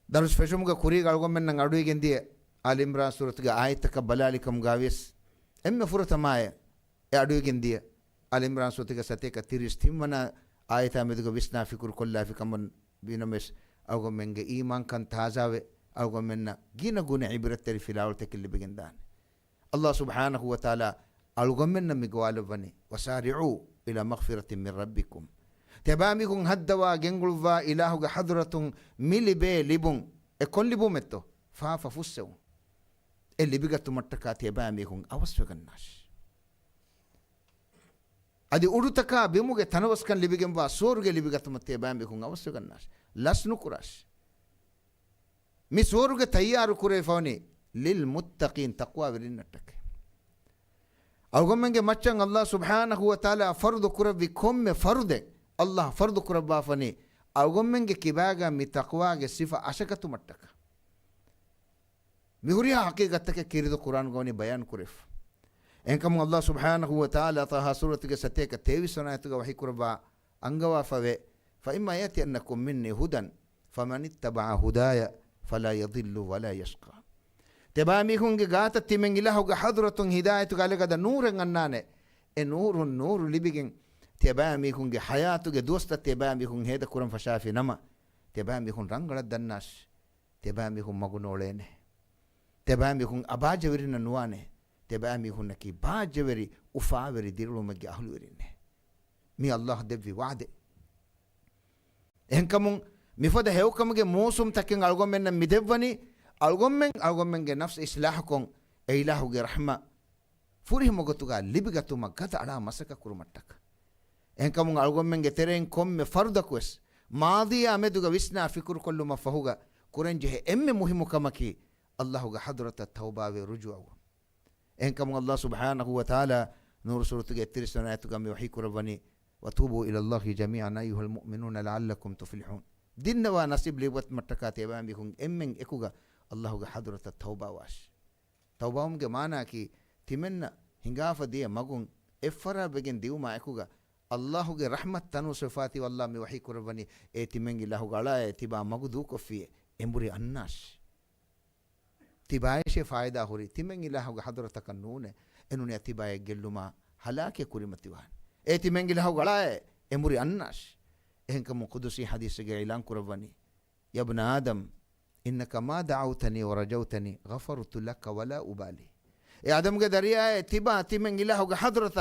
دارس فشومغ كوريغ ألغم منن أدويغن دي آل عمران سورة آيتك بلالكم غاويس أم فرط ماي أدويغن دي آل عمران سورة ستيك تيريس تيمنا آيتا مدغ وسنا فكر كلها في كمن بينمس أو من إيمان كان تازاوي أو من جينا غون عبرة في الأول تكل بجندان الله سبحانه وتعالى أو من مقوال بني وسارعوا إلى مغفرة من ربكم تبامكم هدوا جنغلوا إله حضرة ملي بي لبون أكون لبومتو فافا فسوا ಲಿಬಿಗತ್ತು ಮಟ್ಟಕ ತೆಬಾಮಿಹುಂ ಅವಶ್ಯಕನ್ನಾಶ್ ಅದು ಉಡುತಕ ಬಿಮುಗೆ ತನವಸ್ಕನ್ ಲಿಬಿಗೆಂಬ ಸೋರುಗೆ ಲಿಬಿಗತ್ತು ಮತ್ತೆ ತೆಬಾಮಿಹುಂ ಅವಶ್ಯಕನ್ನಾಶ್ ಲಸ್ನು ಕುರಾಶ್ ಮಿ ಸೋರುಗೆ ತಯ್ಯಾರು ಕುರೆ ಫವನಿ ಲಿಲ್ ಮುತ್ತಕೀನ್ ತಕ್ವಾ ವಿರಿನ್ನಟ್ಟಕ್ಕೆ ಅವಗೊಮ್ಮೆಂಗೆ ಮಚ್ಚಂಗ್ ಅಲ್ಲಾಹ್ ಸುಬ್ಹಾನಹು ವ ತಆಲಾ ಫರ್ದು ಕುರವಿ ಕೊಮ್ಮೆ ಫರ್ದೆ ಅಲ್ಲಾಹ್ ಫರ್ದು ಕುರಬ್ಬಾ ಫನಿ ಅವಗೊಮ್ಮೆಂಗೆ ಕಿಬಾಗ ಮಿ ತಕ್ವಾಗೆ ಸಿಫಾ ಅಶಕತು ಮಟ್ಟಕ ಮಿಹುರಿಯ ಹಕೀಗತ್ತಕ್ಕೆ ಕಿರಿದು ಕುರಾನ್ ಗೋನಿ ಬಯಾನ್ ಕುರಿಫ್ ಎಂಕಮ್ ಅಲ್ಲಾಹ್ ಸುಬ್ಹಾನಹು ವ ತಆಲಾ ತಹಾ ಸೂರತ್ಗೆ ಸತ್ಯಕ 23 ಆಯತುಗ ವಹಿ ಕುರಬ್ಬಾ ಅಂಗವಾ ಫವೆ ಫಇಮ್ಮಾ ಯತಿಯನ್ನಕುಂ ಮಿನ್ನಿ ಹುದನ್ ಫಮನಿತ್ತಬಅ ಹುದಾಯ ಫಲಾ ಯದಿಲ್ಲು ವಲಾ ಯಶ್ಕಾ ತೆಬಾಮಿಹುಂಗೆ ಗಾತ ತಿಮೆಂಗಿಲ್ಲ ಹೋಗ ಹದುರತುಂ ಹಿದಾಯತು ಗಾಲೆಗದ ನೂರೆಂ ಅನ್ನಾನೆ ಎ ನೂರು ಲಿಬಿಗೆಂ ತೆಬಾಮಿಹುಂಗೆ ಹಯಾತುಗೆ ದೋಸ್ತ ತೆಬಾಮಿಹುಂ ಹೇದ ಕುರಂ ಫಶಾಫಿ ನಮ ತೆಬಾಮಿಹುಂ ರಂಗಳದ್ದನ್ನಾಶ್ ತೆಬಾಮಿಹುಂ ಮಗುನೋಳೇನೆ ತೆಬಾಮಿಹುಂ ಅಬಾಜವೆರಿನ ನುವಾನೆ ತೆಬಾಮಿಹುನ್ನಕಿ ಬಾಜವೆರಿ ಉಫಾವೆರಿ ದಿರುಳು ಮಗ್ಗೆ ಅಹಲುವೆರಿನೆ ಮಿ ಅಲ್ಲಾಹ್ ದೆವ್ವಿ ವಾದೆ ಎಂಕಮುಂ ಮಿಫದ ಹೆವಕಮಗೆ ಮೋಸುಂ ತಕ್ಕೆಂಗ್ ಅಳ್ಗೊಮ್ಮೆನ್ನ ಮಿದೆವ್ವನಿ ಅಳ್ಗೊಮ್ಮೆಂಗೆ ನಫ್ಸ್ ಇಸ್ಲಾಹಕೊಂ ಎ ಇಲಾಹುಗೆ ರಹ್ಮ ಫುರಿಹ ಮೊಗತುಗ ಲಿಬಿಗತುಮ ಗತ ಅಳ ಮಸಕ ಕುರುಮಟ್ಟಕ ಎಂಕಮುಂ ಅಳ್ಗೊಮ್ಮೆಂಗೆ ತೆರೆಂ ಕೊಮ್ಮೆ ಫರ್ದಕ್ವೆಸ್ ಮಾದಿಯ ಅಮೆದುಗ ವಿಸ್ನಾ ಫಿಕುರು ಕೊಲ್ಲುಮ ಫಹುಗ ಕುರೆಂಜೆ ಎಮ್ಮೆ ಮುಹಿಮುಕಮಕಿ ಅಲ್ಲಾಹುಗ ಹದುರತ ತೌಬಾವೆ ರುಜುಅವು ಎಂಕಮುಂ ಅಲ್ಲಾಹ್ ಸುಬ್ಹಾನಹು ವ ತಆಲಾ ನೂರು ಸೂರತುಗೆ 30 ಆಯತುಗ ಮಿ ವಹಿ ಕುರವನಿ ವತೂಬು ಇಲಲ್ಲಾಹಿ ಜಮೀಅನ್ ಅಯ್ಯುಹಲ್ ಮುಅ್ಮಿನೂನ ಲಅಲ್ಲಕುಂ ತುಫ್ಲಿಹೂನ್ ದಿನ್ನವ ನಸೀಬ್ ಲಿವತ್ ಮಟ್ಟಕ ತೆಬಾಮಿಹುಂ ಎಮ್ಮೆಂ ಎಕುಗ ಅಲ್ಲಾಹುಗೆ ಹದುರತ ತೌಬಾವಾಶ್ ತೌಬಾವುಂಗೆ ಮಾನಾಕಿ ತಿಮೆನ್ನ ಹಿಂಗಾಫ ದಿಯ ಮಗುಂ ಎಫ್ಫರ ಬೆಗೆನ್ ದಿವುಮಾ ಎಕುಗ ಅಲ್ಲಾಹುಗೆ ರಹಮತ್ ತನು ಸಿಫಾತಿ ವಲ್ಲಾ ಮಿ ವಹಿ ಕುರವನಿ ಎ ತಿಮೆಂಗಿ ಲಾಹುಗ ಅಳಾಯ ತಿಬಾ ಮಗು ದೂಕೊಫಿಯೆ ಎಂಬುರಿ ಅನ್ನಾಶ್ ತಿಬಾಯಶೆ ಫಾಯ್ದಾ ಹುರಿ ತಿಮೆಂಗಿ ಲಾಹುಗ ಹದುರತಕ ನೂನೆ ಎನುನೆ ತಿಬಾಯ ಗೆಲ್ಲುಮ ಹಲಾಕೆ ಕುರಿಮತಿವಾನ್ ಎ ತಿಮೆಂಗಿ ಲಾಹುಗ ಅಳಾಯ ಎಂಬುರಿ ಅನ್ನಾಶ್ ಎಹಂಕಮು ಕುದುಸಿ ಹದೀಸ್ಗೆ ಇಲಾಂ ಕುರವನಿ ಯಬ್ನ ಆದಮ್ ಇನ್ನಕ ಮಾ ದಅವ್ತನಿ ವ ರಜೌತನಿ ಗಫರ್ತು ಲಕ ವಲಾ ಉಬಾಲಿ ಎ ಆದಮ್ಗೆ ದರಿಯಾಯ ತಿಬಾ ತಿಮೆಂಗಿ ಲಾಹುಗ ಹದುರತ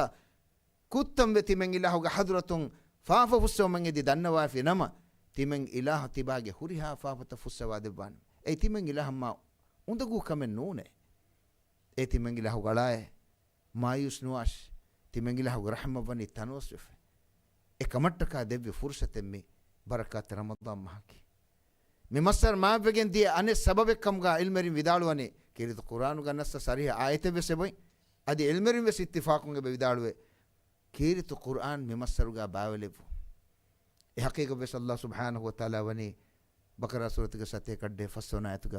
ಕುತ್ತಂಬೆ ತಿಮೆಂಗ್ ಇಲಾಹುಗ ಹದುರತುಂ ಫಾಫ ಫುಸ್ಸವಮಂಗೆ ದಿ ದನ್ನವಾಫಿ ನಮ ತಿಮೆಂಗ್ ಇಲಾಹ ತಿಬಾಗೆ ಹುರಿಹಾ ಫಾಫತ ಫುಸ್ಸವಾದೆವ್ವಾನ್ ಎ ತಿಮೆಂಗ್ ಇಲಾಹಮ್ಮ ಉಂದಗೂ ಕಮೆನ್ ನೂನೆ ಎ ತಿಮೆಂಗ್ ಇಲಾಹುಗ ಅಳಾಯ ಮಾಯೂಸ್ ನುವಾಶ್ ತಿಮೆಂಗ್ ಇಲಾಹುಗ ರಹಮವನಿ ತನೋಸ್ವಿಫೆ ಎ ಕಮಟ್ಟಕ ದೆವ್ವಿ ಫುರ್ಸತೆಮ್ಮಿ ಬರಕಾತ್ ರಮದಾನ್ ಮಹಾಕಿ ಮಿಮಸ್ಸರ್ ಮಾಬೆಗೆನ್ ದಿಯ ಅನೆ ಸಬಬೆ ಕಮ್ಗ ಇಲ್ಮೆರಿಂ ವಿದಾಳುವನಿ ಕಿರಿತು ಕುರಾನುಗ ನಸ್ಸ ಸರಿಹ ಆಯತೆವೆ ಸೆಬೊಯ್ ಅದಿ ಇಲ್ಮೆರಿಂ ವೆಸ್ ಇತ್ತಿಫಾಕುಂಗೆ ಬೆ ವಿದಾಳುವೆ ಕಿರಿತು ಕುರ್ಆನ್ ಮಿಮಸ್ಸರುಗ ಬಾವಲೆವು ಎ ಹಕೀಗ ವೆಸ್ ಅಲ್ಲಾಹ್ ಸುಬ್ಹಾನಹು ವ ತಆಲಾ ವನಿ ಬಕರಾ ಸೂರತ್ಗೆ ಸತ್ಯ ಕಡ್ಡೆ ಫಸ್ಸೋನ ಆಯತುಗ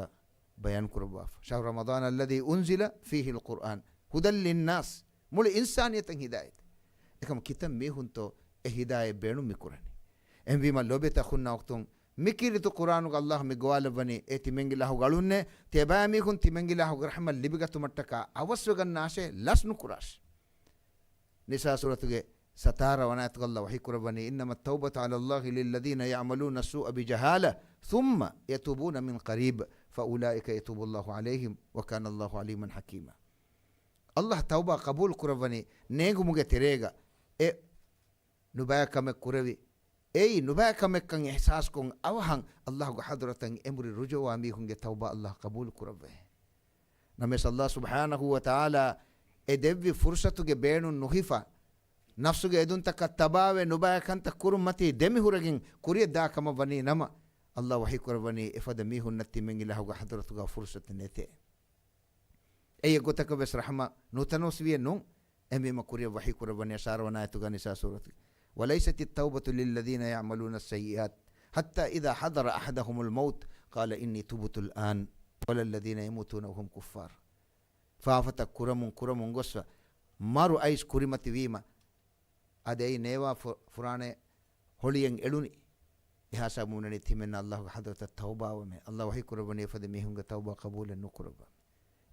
ಬಯಾನ್ ಕುರಬಾಫ್ ಶಹರ್ ರಮದಾನ್ ಅಲ್ಲದಿ ಉನ್ಜಿಲ ಫೀಹಿಲ್ ಕುರ್ಆನ್ ಹುದಲ್ ಲಿನ್ನಾಸ್ ಮುಳಿ ಇನ್ಸಾನಿಯತಂ ಹಿದಾಯತ್ ಎಕಮ ಕಿತಂ ಮೇಹುಂತೋ ಎ ಹಿದಾಯ ಬೇಣು ಮಿಕುರನಿ ಎಂವಿಮ ಲೋಬೆತ ಖುನ್ನಾ ವಕ್ತುಂ ಮಿಕಿರಿತು ಕುರಾನುಗ ಅಲ್ಲಾಹ್ ಮಿಗ್ವಾಲವನಿ ಎ ತಿಮೆಂಗಿಲಾಹು ಗಳುನ್ನೆ ತೆಬಾಮಿಹುನ್ ತಿಮೆಂಗಿಲಾಹು ರಹಮ ಲಿಬಿಗತು ಮಟ್ಟಕ ಅವಸ್ವಗನ್ನಾಶೆ ಲಸ್ನು ಕುರಾಶ್ ನಿಸಾ ಸೂರತ್ಗೆ ಸತಾರ ವನಾಯತುಗಲ್ಲ ವಹಿ ಕುರಬನಿ ಇನ್ನಮ ತೌಬತು ಅಲಲ್ಲಾಹಿ ಲಿಲ್ಲದೀನ ಯಅಮಲೂನ ಸೂಅ ಬಿಜಹಾಲ ಥುಮ್ಮ ಯತೂಬೂನ ಮಿನ್ ಕರೀಬ್ ಫಉಲಾಯಿಕ ಯತೂಬುಲ್ಲಾಹು ಅಲೈಹಿಂ ವಕಾನ ಅಲ್ಲಾಹು ಅಲೀಮನ್ ಹಕೀಮ ಅಲ್ಲಾಹ್ ತೌಬಾ ಕಬೂಲ್ ಕುರಬನಿ ನೇಗು ಮುಗೆ ತೆರೇಗ ಎ ನುಬಾಯ ಕಮೆ ಕುರವಿ ಏಯ್ ನುಬಾಯ ಕಮೆಕ್ಕಂ ಎಹ್ಸಾಸ್ ಕೊಂ ಅವಹಂ ಅಲ್ಲಾಹುಗ ಹದುರತಂ ಎಂಬುರಿ ರುಜುವಾ ಮೀಹುಂಗೆ ತೌಬಾ ಅಲ್ಲಾಹ್ ಕಬೂಲ್ ಕುರವೆ ನಮೆಸ್ ಅಲ್ಲಾಹ್ ಸುಬ್ಹಾನಹು ವ ತಆಲಾ ಎ ದೆವ್ವಿ ಫುರ್ಸತುಗೆ ಬೇಣು ನುಹಿಫ ನಫ್ಸುಗೆ ಎದುಂತಕ ತಬಾವೆ ನುಬಾಯಕಂತ ಕುರುಮತಿ ದೆಮಿ ಹುರಗಿಂ ಕುರಿಯದ್ದಾ ಕಮ ಬನಿ ನಮ ಅಲ್ಲಾಹ್ ವಹಿ ಕುರಬನಿ ಎಫದ ಮೀಹುನ್ನತ್ತಿ ಮೆಂಗಿಲಾಹುಗ ಹದುರತುಗ ಫುರ್ಸತ್ ನೆತೆ ಎಯ್ಯ ಗೊತಕ ವೆಸ್ ರಹಮ ನೂತನೋಸ್ವಿಯ ನು ಎಂಬಿಮ ಕುರಿಯ ವಹಿ ಕುರಬನಿ ಸಾರವನಾಯತುಗ ನಿಸಾ ಸೂರತ್ وليست التوبة للذين يعملون السيئات حتى إذا حضر أحدهم الموت قال إني تبت الآن ولا الذين يموتون وهم كفار فافت كرم غصة مارو أيس كريمة ويما أدي نيوا فرانة هوليين إلوني إحاسا مونني تيمن الله حضرت التوبة ومن الله وحي كربني فدميهم توبة قبول النكربة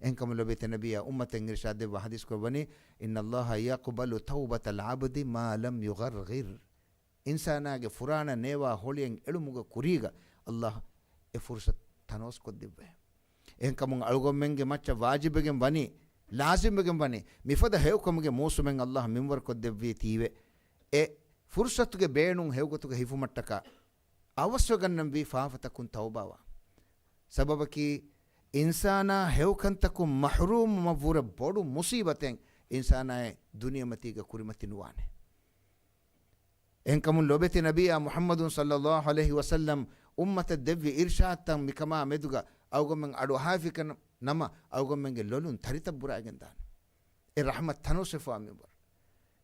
إنكم لبيت النبي أمة إرشاد وحديث كربني إن الله يقبل توبة العبد ما لم يغرغر إنسانا فرانا نيوا هولين إلموغا كوريغا الله فرصة تنوس كدبه إنكم ألغو منغ مچا واجبغن بني لازمغن بني مفدا هيوكمغ موسمن الله منور كدبه تيوه إ فرصتغ بينون هيوغتغ هيفمٹکا ಅವಶ್ಯಗನ್ನಂ ಬಿ ಫಾಫತಕುನ್ ತೌಬಾವ ಸಬಬಕಿ ඉන්සානා හෙව්කන්තකුම් මහරූම් මවුර බොඩු මුසීබතෙන් ඉන්සානාය දුනියමතිග කුරිමති නුවානේ එන්කමුන් ලොබෙති නබියා මුහම්මදුන් සල්ලල්ලාහු අලයිහි වසල්ලම් උම්මත දෙව්වි ඉර්ෂාත්තන් මිකමා මෙදුග අවගොමෙන් අඩු හාෆිකන නම අවගොමෙන්ගේ ලොලුන් තරිත බුරාගෙන් දාන ඒ රහමත් තනුසෙෆා මිබර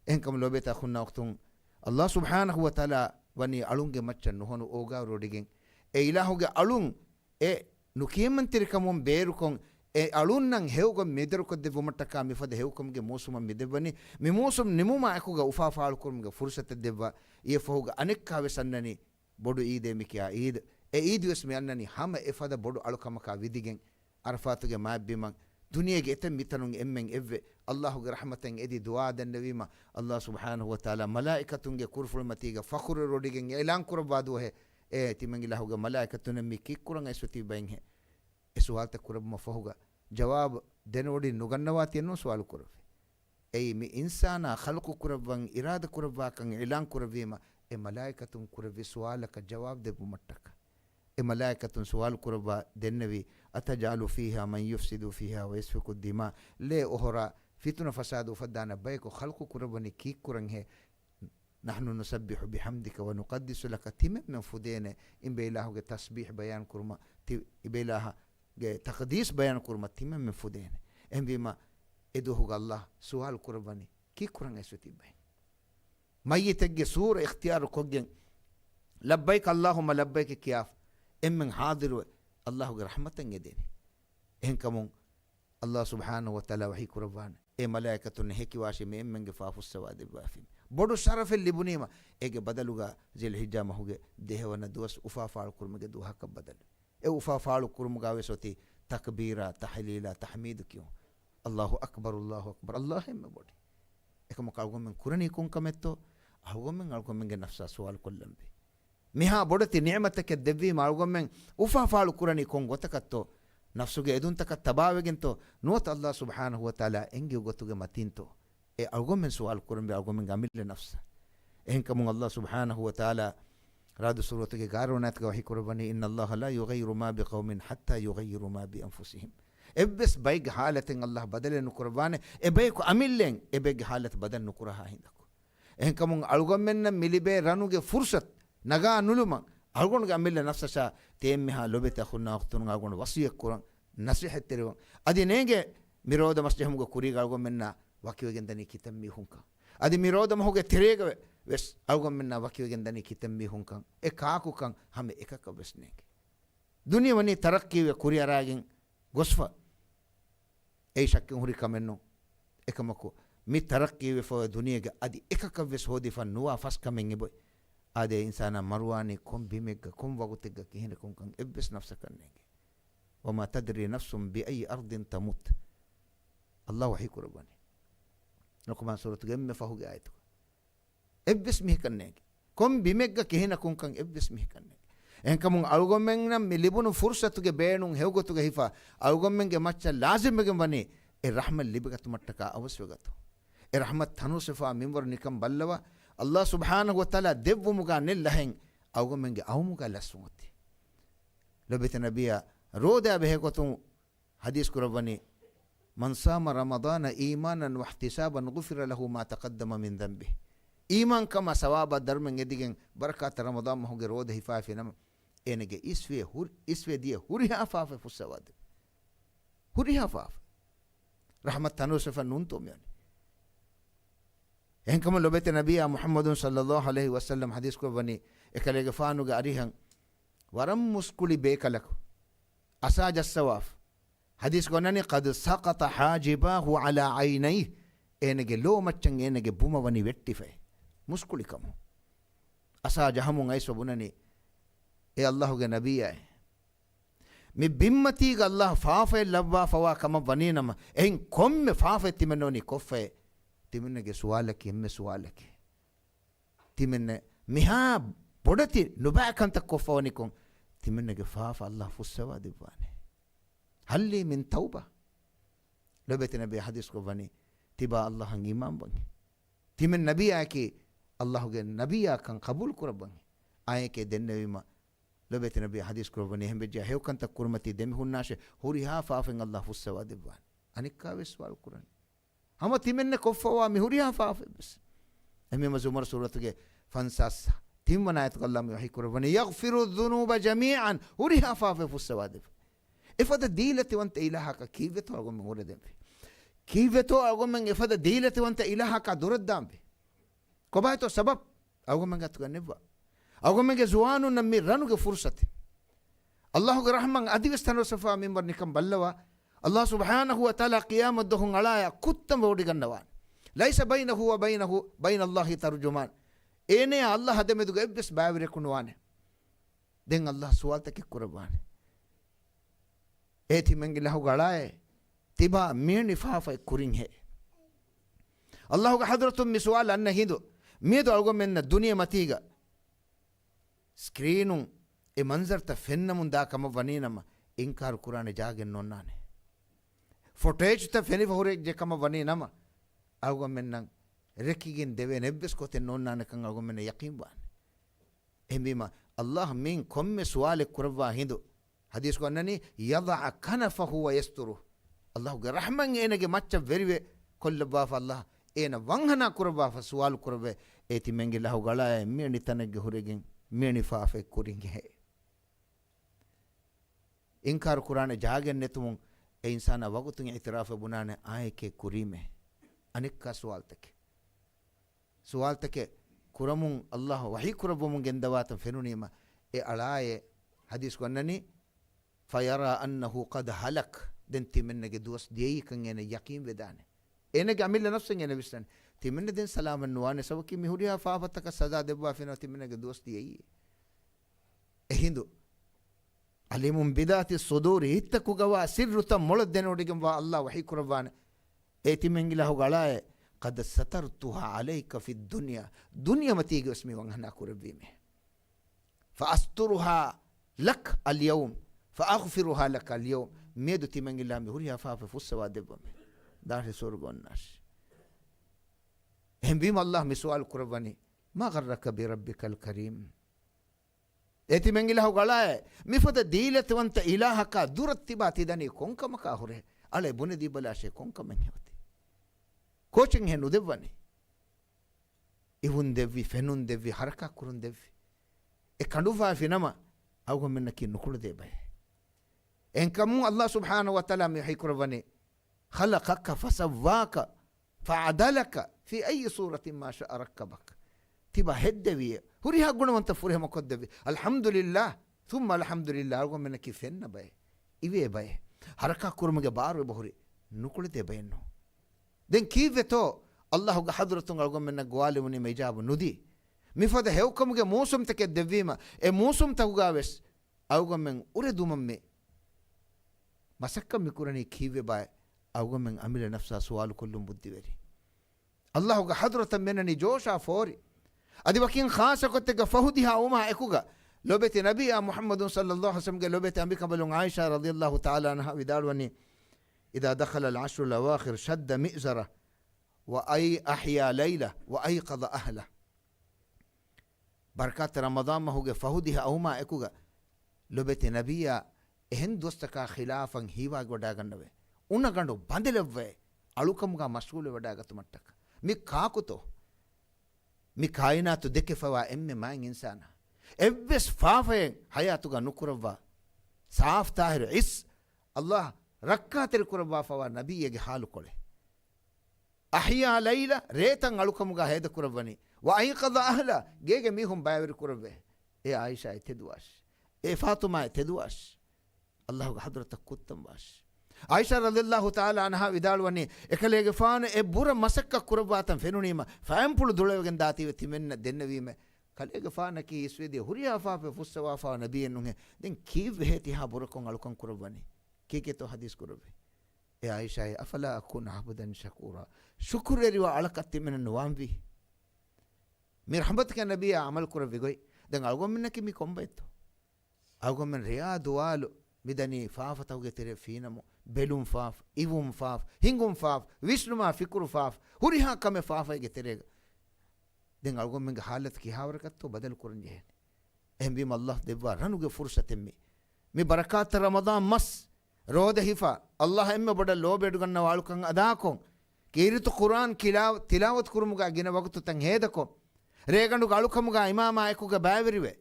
එන්කම ලොබෙත අඛුන්නා වක්තුන් අල්ලාහ් සුබ්හානහු වතාලා වනි අලුන්ගේ මච්චන් නොහොනු ඕගා රොඩිගෙන් ඒ ඉලාහුගේ අලුන් ඒ නුකියමන්තිරිකමුන් බේරුකොන් ඒ අලුන්නන් හෙව්ගො මෙදරුකො දෙවමටකා මිෆද හෙව්කම්ගේ මෝසුම මෙදෙවනි මි මෝසුම් නිමුම අකුග උෆාෆාල් කුරුම්ගේ ෆුර්සත දෙවවා ඊ ෆෝග අනෙක්කාවෙ සන්නනි බොඩු ඊදේ මිකියා ඊද ඒ ඊදිවස් මෙන්නනි හැම එෆද බොඩු අලුකමකා විදිගෙන් අරෆාතුගේ මාබ්බිමන් දුනියගේ එතෙන් මිතනුන් එම්මෙන් එව්වේ අල්ලාහුගේ රහමතෙන් එදි දුආ දෙන්නවීම අල්ලාහ් සුබ්හානහු වතාලා මලායිකතුන්ගේ කුර්ෆුල් මතීග ෆඛුර රොඩිගෙන් එලාන් කරබාදුව හේ ඒ තිමංගි ලහුගේ මලායිකතුන් මි කික්කුරන් ඇසුති බෙන් හේ ඒ සුවාල්ත කුරබම ෆහුග ජවාබ දෙනෝඩි නුගන්නවා තියනෝ සුවාල් කුරවේ ඒ මි ඉන්සානා ඛල්කු කුරබන් ඉරාද කුරබාකන් එලාන් කරවීම ඒ මලායිකතුන් කුරවි සුවාලක ජවාබ දෙපු මට්ටක ඒ මලායිකතුන් සුවාල් කුරබා දෙන්නවි අතජාලු ෆීහා මන් යුෆ්සිදු ෆීහා වයස්ෆිකු දිමා ලේ ඔහරා ෆිතුන ෆසාදු ෆදාන බයිකු ඛල්කු කුරබනි කික්කුරන් හේ نحن نسبح بحمدك ونقدس لك تمم فدينه إن بيلاهو تسبيح بيان كرما بيلاها تقديس بيان كرما تمم فدينه إن بما إدوه الله سؤال كرباني كي كران يسوتي بين ما يتجي سور اختيار كوجن لبيك اللهم لبيك كياف إن من حاضر الله رحمة يديني إن كمون الله سبحانه وتعالى وحي كربان إيه ملائكة هيك واشي من جفاف السواد بافين بودو شرف اللبنيما ايجي بدلوغا ذي الحجة مهوغي دهوانا دوس افافال كرمغي دوها كبدل اي افافال كرمغا وسوتي تكبيرا تحليلا تحميد كيو الله اكبر الله اكبر الله هم بودي اكما قالغو من كورني كون كمتو اهو من قالغو من نفسا سوال كلم بي ميها بودتي نعمتك الدبي مالغو من افافال كورني كون غتكتو نفسوغي ادون تك تباوغنتو نوت الله سبحانه وتعالى انجي غتوغي متينتو إيه ألقوم من سؤال كرم بألقوم من عمل لنفسه إن كم الله سبحانه وتعالى راد سورة كارونات كوحي كربني إن الله لا يغير ما بقوم حتى يغيروا ما بأنفسهم إبس بيج حالة الله بدل نكربانه إبيك عمل لين إبيج حالة بدل نكرها عندك إن كم ألقوم من مليبه رانوجي فرصة نجا نلوما ألقون عمل لنفسه شا تيمها لبيت أخونا أختنا ألقون وصية كران نصيحة تريهم أدي نيجي ميرود مسجهم كوري ألقون منا wakiwegендani kitammi hunka adi mirodam hoge terega wes algom menna wakiwegендani kitammi hunka e kaaku kan hame ekaka besneke duniya wani tarakki we kuriyaragen gosfa e shakkin huri kamenno ekamako mi tarakki we fo duniyage adi ekaka wes hodi fan nuwa fas kamen eboy ade insana marwani kom bimega kom wagutega kihene kom kan ebbes nafsa kannege wama tadri nafsum bi ay ardin tamut allah wahi kurbani نكمان سورة جم فهو جايتو إبس ميه كنّيك كم بيمجّا كهنا كون كان إبس ميه كنّيك إن كمون ألغمنا مليبونو فرصة تجي بينون هيوغو تجي هيفا ألغمنا ماتشا لازم بجنبني الرحمة اللي بقت متّكا أوس بقتو الرحمة تنوسفا ميمور نكم بلوا الله سبحانه وتعالى دبو مغا نلهن ألغمنا أو مغا لسوتي لبيت نبيا رودا بهيكوتو حديث كربني من صام رمضان إيمانا واحتسابا غفر له ما تقدم من ذنبه إيمان كما ثواب درمن يدين بركات رمضان ما هو جرود هفاف نم إنك إسفي دي هوريها فاف في السواد هوريها فاف رحمة تنوسف النونتم يعني إن كما لبيت نبي محمد صلى الله عليه وسلم حديث كوبني إكلي فانو جاريهن ورم مسكولي بيكلك أساج السواف حديث قناني قد سقط حاجباه على عينيه إنك لو مچن إنك بوما وني ويتفه مسكولي كم أساج همون أيسو بناني إيه الله نبي مي بمتي الله فافه لبا فوا كما ونينما إن كم فافه تمنوني كفه تمنك سؤالك يم سؤالك تمن مها بدتي نبا كنت كفوني كون تمنك فاف الله فسوا دباني هل لي من توبة لبيت نبي حديث كفاني تبا الله إمام بني تمن نبي أكي الله نبي كان قبول كربني آية كدن نبي ما لبيت نبي حديث كروبني هم بجاه هيو كنت كرمتي دم هناش هوريها فافن الله فسوا دبان أنيك كاوي سوال القرآن هم تيمن كفوا مهوريها فاف بس أمي مزمر سورة كه فانساس تيم منايت الله ميحي كروبني يغفر الذنوب جميعا هوريها فاف فسوا دب إفادة ديلة وانت إلهك كيف تقول من هور دم كيف تقول من إفادة ديلة وانت إلهك دور دم كبايتو سبب أقول من قط كنبا أقول من جزوانو نمي رانو كفرصة الله كرحمن أديك صفا من برنكم بلوا الله سبحانه وتعالى قيام الدهون على كتم بودي كنوان ليس بينه بين الله ترجمان إني الله هذا مدوك إبس باوري كنوانه دين الله سوال تك قربانه إتي من الله على تبا مين نفافة كورين هي الله كحضرتم مسوال أن هندو ميدو أقول من الدنيا متيجا سكرينون منظر تفن من دا كم ونينما إنكار قرآن جاگن نونانه فوتيج تفني فوري جه كم ونينما أقول من ركيجن دبي نبس كوت نونانه كان أقول من يقين بان إمبيما الله من كم سوال قربا هندو حديث کو أنني يضع كنفه ويستره الله رحمن إنك ماتش very كل باف الله إنا وانغنا قربا فسوال قربا إتي منجي الله غلا ميني تنجي هوريجن ميني فافه كورينجي هي إنكار قرآن جاگن نتمون إنسان وقتن اعتراف بنانا آئے کے کریمه أنك کا سوال تک قرمون الله وحي قربمون جندوات فنونيما ألاي حديث كونني فيرى أنه قد هلك دنتي من جدوس ديي كن يقين بدانه إنك عمل نفسك يعني بستان تمن دين سلام النوان سوكي مهوريها فافتك سزا دبوا فينا تمن جدوس ديي هندو علم بدات الصدور هتكو جوا سر تم مولد دينوديكم الله وحي قربان تمن له غلاء قد سترتها عليك في الدنيا دنيا متيجي اسمي وانهنا قربيمه فأسترها لك اليوم فأغفرها لك اليوم ميدو تمن الله مهوريها فاف فسوا دبوا دار سورغ الناس هم بيم الله مسوال قرباني ما غرك بربك الكريم اتي من الله غلا مفد ديلت وانت الهك درتبات دني كونك مكاهره على بن دي بلاشه كونك من هوتي کوچنگ هنو دبني ايون دبي فنون دبي حركه كرون دبي e kandufa finama au منك نقول دبي ان كم الله سبحانه وتعالى يحيكربني خلقك فسواك فعدلك في أي صورة ما شاء ركبك تبا هدوي هوريها قلنا فوريها مقدبي الحمد لله ثم الحمد لله أقول من كيفنا باي إيه باي حركة كرمجة بار بهوري نقول ده بينه دين كيف تو الله حضرتهم أقول من قوالي مني ما يجاب ندي مفاد هيوكم جا موسم تكدبيما موسم تهوجاوس أقول من أريدو ممي مسكم يكونني كيف باي أقول من أميل نفسه سؤال كلهم بدي بري الله حضرة منني جوشا فوري أدي بكين خاصة كنت فهديها وما إكوجا لو بيت نبي محمد صلى الله عليه وسلم لو بيت أمي قبل عائشة رضي الله تعالى عنها وداروني إذا دخل العشر الأواخر شد مئزرة وأي أحيا ليلة وأيقظ أهله بركات رمضان ما هو فهديها وما إكوجا لو بيت نبي هند دوستك خلافا هيوا غداغنبه उन गंडो बंदलवे अळुकमुगा मशगूल वडागत मट्टक मी काकुतो मी कायना तो देखे फवा एम्मे मांग इंसान एव्वेस फाफे हयातुगा नुकुरवा साफ ताहिर इस अल्लाह रक्का तेरे कुरवा फवा नबी ये हाल कोले अहिया लैला रेतंग अळुकमुगा हेद कुरवनी व अयqadha ahla गेगे मीहुम बायर कुरवे ए आयशा तेदवाश ए फातिमा तेदवाश अल्लाह हजरत कुत्तम वाश عائشة رضي الله تعالى عنها ودالوني إكليج فان إبورة مسكة كرباتن فينونيما فأمبول دولة داتي وتمنى دنويمه كليج فان كي يسويدي هريا فا فوسوا فا نبي إنه دين كيف هتيها بوركون على كون كرباني كي كتو حديث كربي يا عائشة أفلا أكون عبدا شكورا شكر ريوا على كتي من النوام بي مرحمتك النبي عمل كربي قوي دين أقول منك مي كومبيتو أقول من رياض والو بدني فافة وجتري فينامو بلوم فاف إيوم فاف هنگوم فاف ويشنو ما فكرو فاف هوريها كم فافة جتري دين أقول من حالة كي هاوركتو بدل كورنجه එහෙන් බීම අල්ලාහ් දෙවවා රණුගේ ෆුර්සතෙන් මේ බරකාත් රමදාන් මස් රෝද හිෆා අල්ලාහ් එම්ම බඩ ලෝබෙඩු ගන්න වාලුකන් අදාකොන් කීරිතු කුරාන් තිලාවත් කුරුමුගා ගෙන වගතු තන් හේදකො රේගඬු ගලුකමුගා ඉමාමා එකුගා බෑවිරිවේ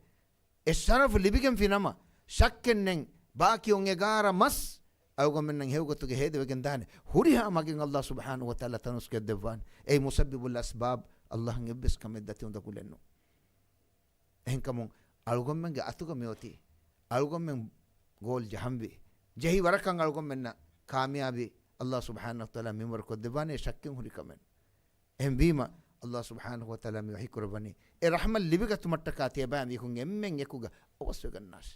ඒ ශරෆ් ලිබිගෙන් ෆිනම ශක්කෙන්නෙන් ಬಾಕಿಯೊಂಗೆ ಎಗಾರ ಮಸ್ ಅವಗೊಮ್ಮೆನ್ನ ಹೇವಗೊತ್ತಿಗೆ ಹೇದವೆಗೆನ್ ದಾನೆ ಹುರಿಹಾ ಮಗೆನ್ ಅಲ್ಲಾಹ್ ಸುಬ್ಹಾನಹು ವ ತಆಲಾ ತನುಸ್ಕೆ ದೆವಾನ್ ಏ ಮುಸಬ್ಬಿಬುಲ್ ಅಸ್ಬಾಬ್ ಅಲ್ಲಾಹ್ ಗೆಬ್ಬೆಸ್ ಕಮೆದ್ದತಿ ಉಂದ ಕುಲೆನ್ನು ಹೆಂಕಮು ಅಳುಗೊಮ್ಮೆಂಗೆ ಅತುಗ ಮೇವತಿ ಅಳುಗೊಮ್ಮೆಂ ಗೋಲ್ ಜಹಂಬಿ ಜಹಿ ವರಕಂ ಅಳುಗೊಮ್ಮೆನ್ನ ಕಾಮಯಾಬಿ ಅಲ್ಲಾಹ್ ಸುಬ್ಹಾನಹು ವ ತಆಲಾ ಮಿಮರ್ ಕೊ ದೆವಾನೆ ಶಕ್ಕೆನ್ ಹುರಿ ಕಮೆನ್ ಎಂ ಬೀಮಾ ಅಲ್ಲಾಹ್ ಸುಬ್ಹಾನಹು ವ ತಆಲಾ ಮಿ ವಹಿಕುರಬನಿ ಎ ರಹಮಲ್ ಲಿಬಿಗತು ಮಟ್ಟಕಾತಿಯ ಬಾ ಮಿ ಹುಂ ಎಮ್ಮೆಂ ಎಕುಗ ಅವಸ್ವೆಗನ್ನಾಶ್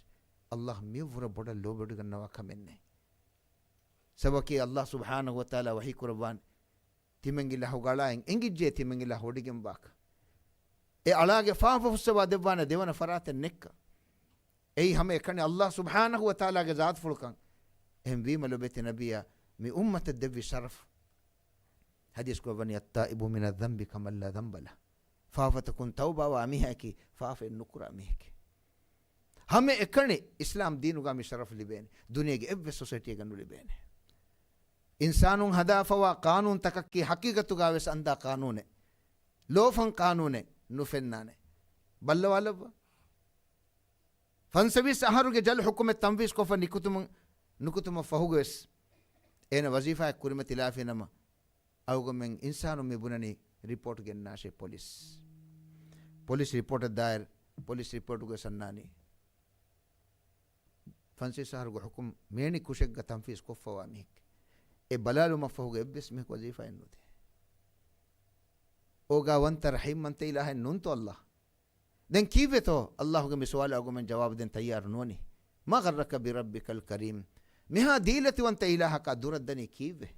ಅಲ್ಲಾಹ್ ಮಿವ್ರ ಬೊಡ ಲೋಬೆಡುಗನ್ನವ ಕಮೆನ್ನೆ ಸಬಕಿ ಅಲ್ಲಾಹ್ ಸುಬ್ಹಾನಹು ವ ತಆಲಾ ವಹಿ ಕುರ್ಬಾನ್ ತಿಮೆಂಗಿಲ್ಲ ಹುಗಳಾಯಂ ಎಂಗಿಜ್ಜೆ ತಿಮೆಂಗಿಲ್ಲ ಹೊಡಿಗೆಂ ಬಾಕ ಎ ಅಳಾಗೆ ಫಾಫುಸ್ಸವ ದೆವ್ವಾನ ದೇವನ ಫರಾತೆ ನೆಕ್ಕ ಎಯಿ ಹಮೆ ಕಣೆ ಅಲ್ಲಾಹ್ ಸುಬ್ಹಾನಹು ವ ತಆಲಾಗೆ ಜಾತ್ ಫುಳ್ಕಂ ಎಂ ವೀಮಲು ಬೆತಿ ನಬಿಯ ಮಿ ಉಮ್ಮತ ದೆವ್ವಿ ಶರಫ್ ಹದೀಸ್ ಕೊ ಬನಿ ಅತ್ತಾಯಿಬು ಮಿನ ذنಬಿ ಕಮಲ್ಲ ذنಬಲ ಫಾಫತಕುನ್ ತೌಬಾ ವ ಅಮಿಹಾಕಿ ಫಾಫೆ ನುಕುರ ಅಮಿಹಾಕಿ ಹಮೆ ಎಕಣೆ ಇಸ್ಲಾಂ ದೀನುಗಾಮಿ ಶರಫ್ ಲಿಬೇನೆ ದುನಿಯಾಗೆ ಎವ್ವೆ ಸೊಸೈಟಿಗೆ ಗಂಡು ಲಿಬೇನೆ ಇನ್ಸಾನು ಹದಾಫವ ಕಾನೂನ್ ತಕಕ್ಕಿ ಹಕೀಗತುಗಾವೆಸ್ ಅಂದ ಕಾನೂನೆ ಲೋಫಂ ಕಾನೂನೆ ನುಫೆನ್ನಾನೆ ಬಲ್ಲವಾಲವ್ವ ಫನ್ಸವಿಸ್ ಅಹರುಗೆ ಜಲ್ ಹುಕುಮೆ ತಂವೀಸ್ ಕೊಫ ನುಕುತುಮ ಫಹುಗೆಸ್ ಏನ ವಜೀಫಾ ಕುರಿಮ ತಿಲಾಫಿ ನಮ ಅವಗೊಮ್ಮೆಂ ಇನ್ಸಾನು ಮಿಬುನನಿ ರಿಪೋರ್ಟ್ ಗೆನ್ನಾಶೆ ಪೊಲೀಸ್ ರಿಪೋರ್ಟ್ ದಾಯರ್ ಪೊಲೀಸ್ ರಿಪೋರ್ಟ್ಗೆ ಸನ್ನಾನಿ ಫನ್ಸಿ ಸಹರ್ಗು ಹುಕುಮ್ ಮೇಣಿ ಕುಶೆಗ್ಗ ತಂಫೀಸ್ ಕೊಫವಾ ಮಿಹಿಕ್ ಎ ಬಲಾಲು ಮಫಹುಗೆ ಎಬ್ಬೆಸ್ ಮಿಹಿಕ್ ವಜೀಫಾ ಎನ್ನುದೆ ಓಗಾ ವಂತರ ಹಿಮ್ಮಂತೆ ಇಲಾಹ ನುಂತು ಅಲ್ಲಾಹ್ ದೆನ್ ಕೀವೆ ತೋ ಅಲ್ಲಾಹುಗೆ ಮಿ ಸವಾಲ್ ಆಗುಮೆನ್ ಜವಾಬ್ ದೆನ್ ತಯ್ಯಾರು ನೋನಿ ಮಾ ಗರ್ರಕ ಬಿ ರಬ್ಬಿಕಲ್ ಕರೀಮ್ ಮಿಹಾ ದೀಲತಿ ವಂತ ಇಲಾಹಕ ದುರದ್ದನಿ ಕೀವೆ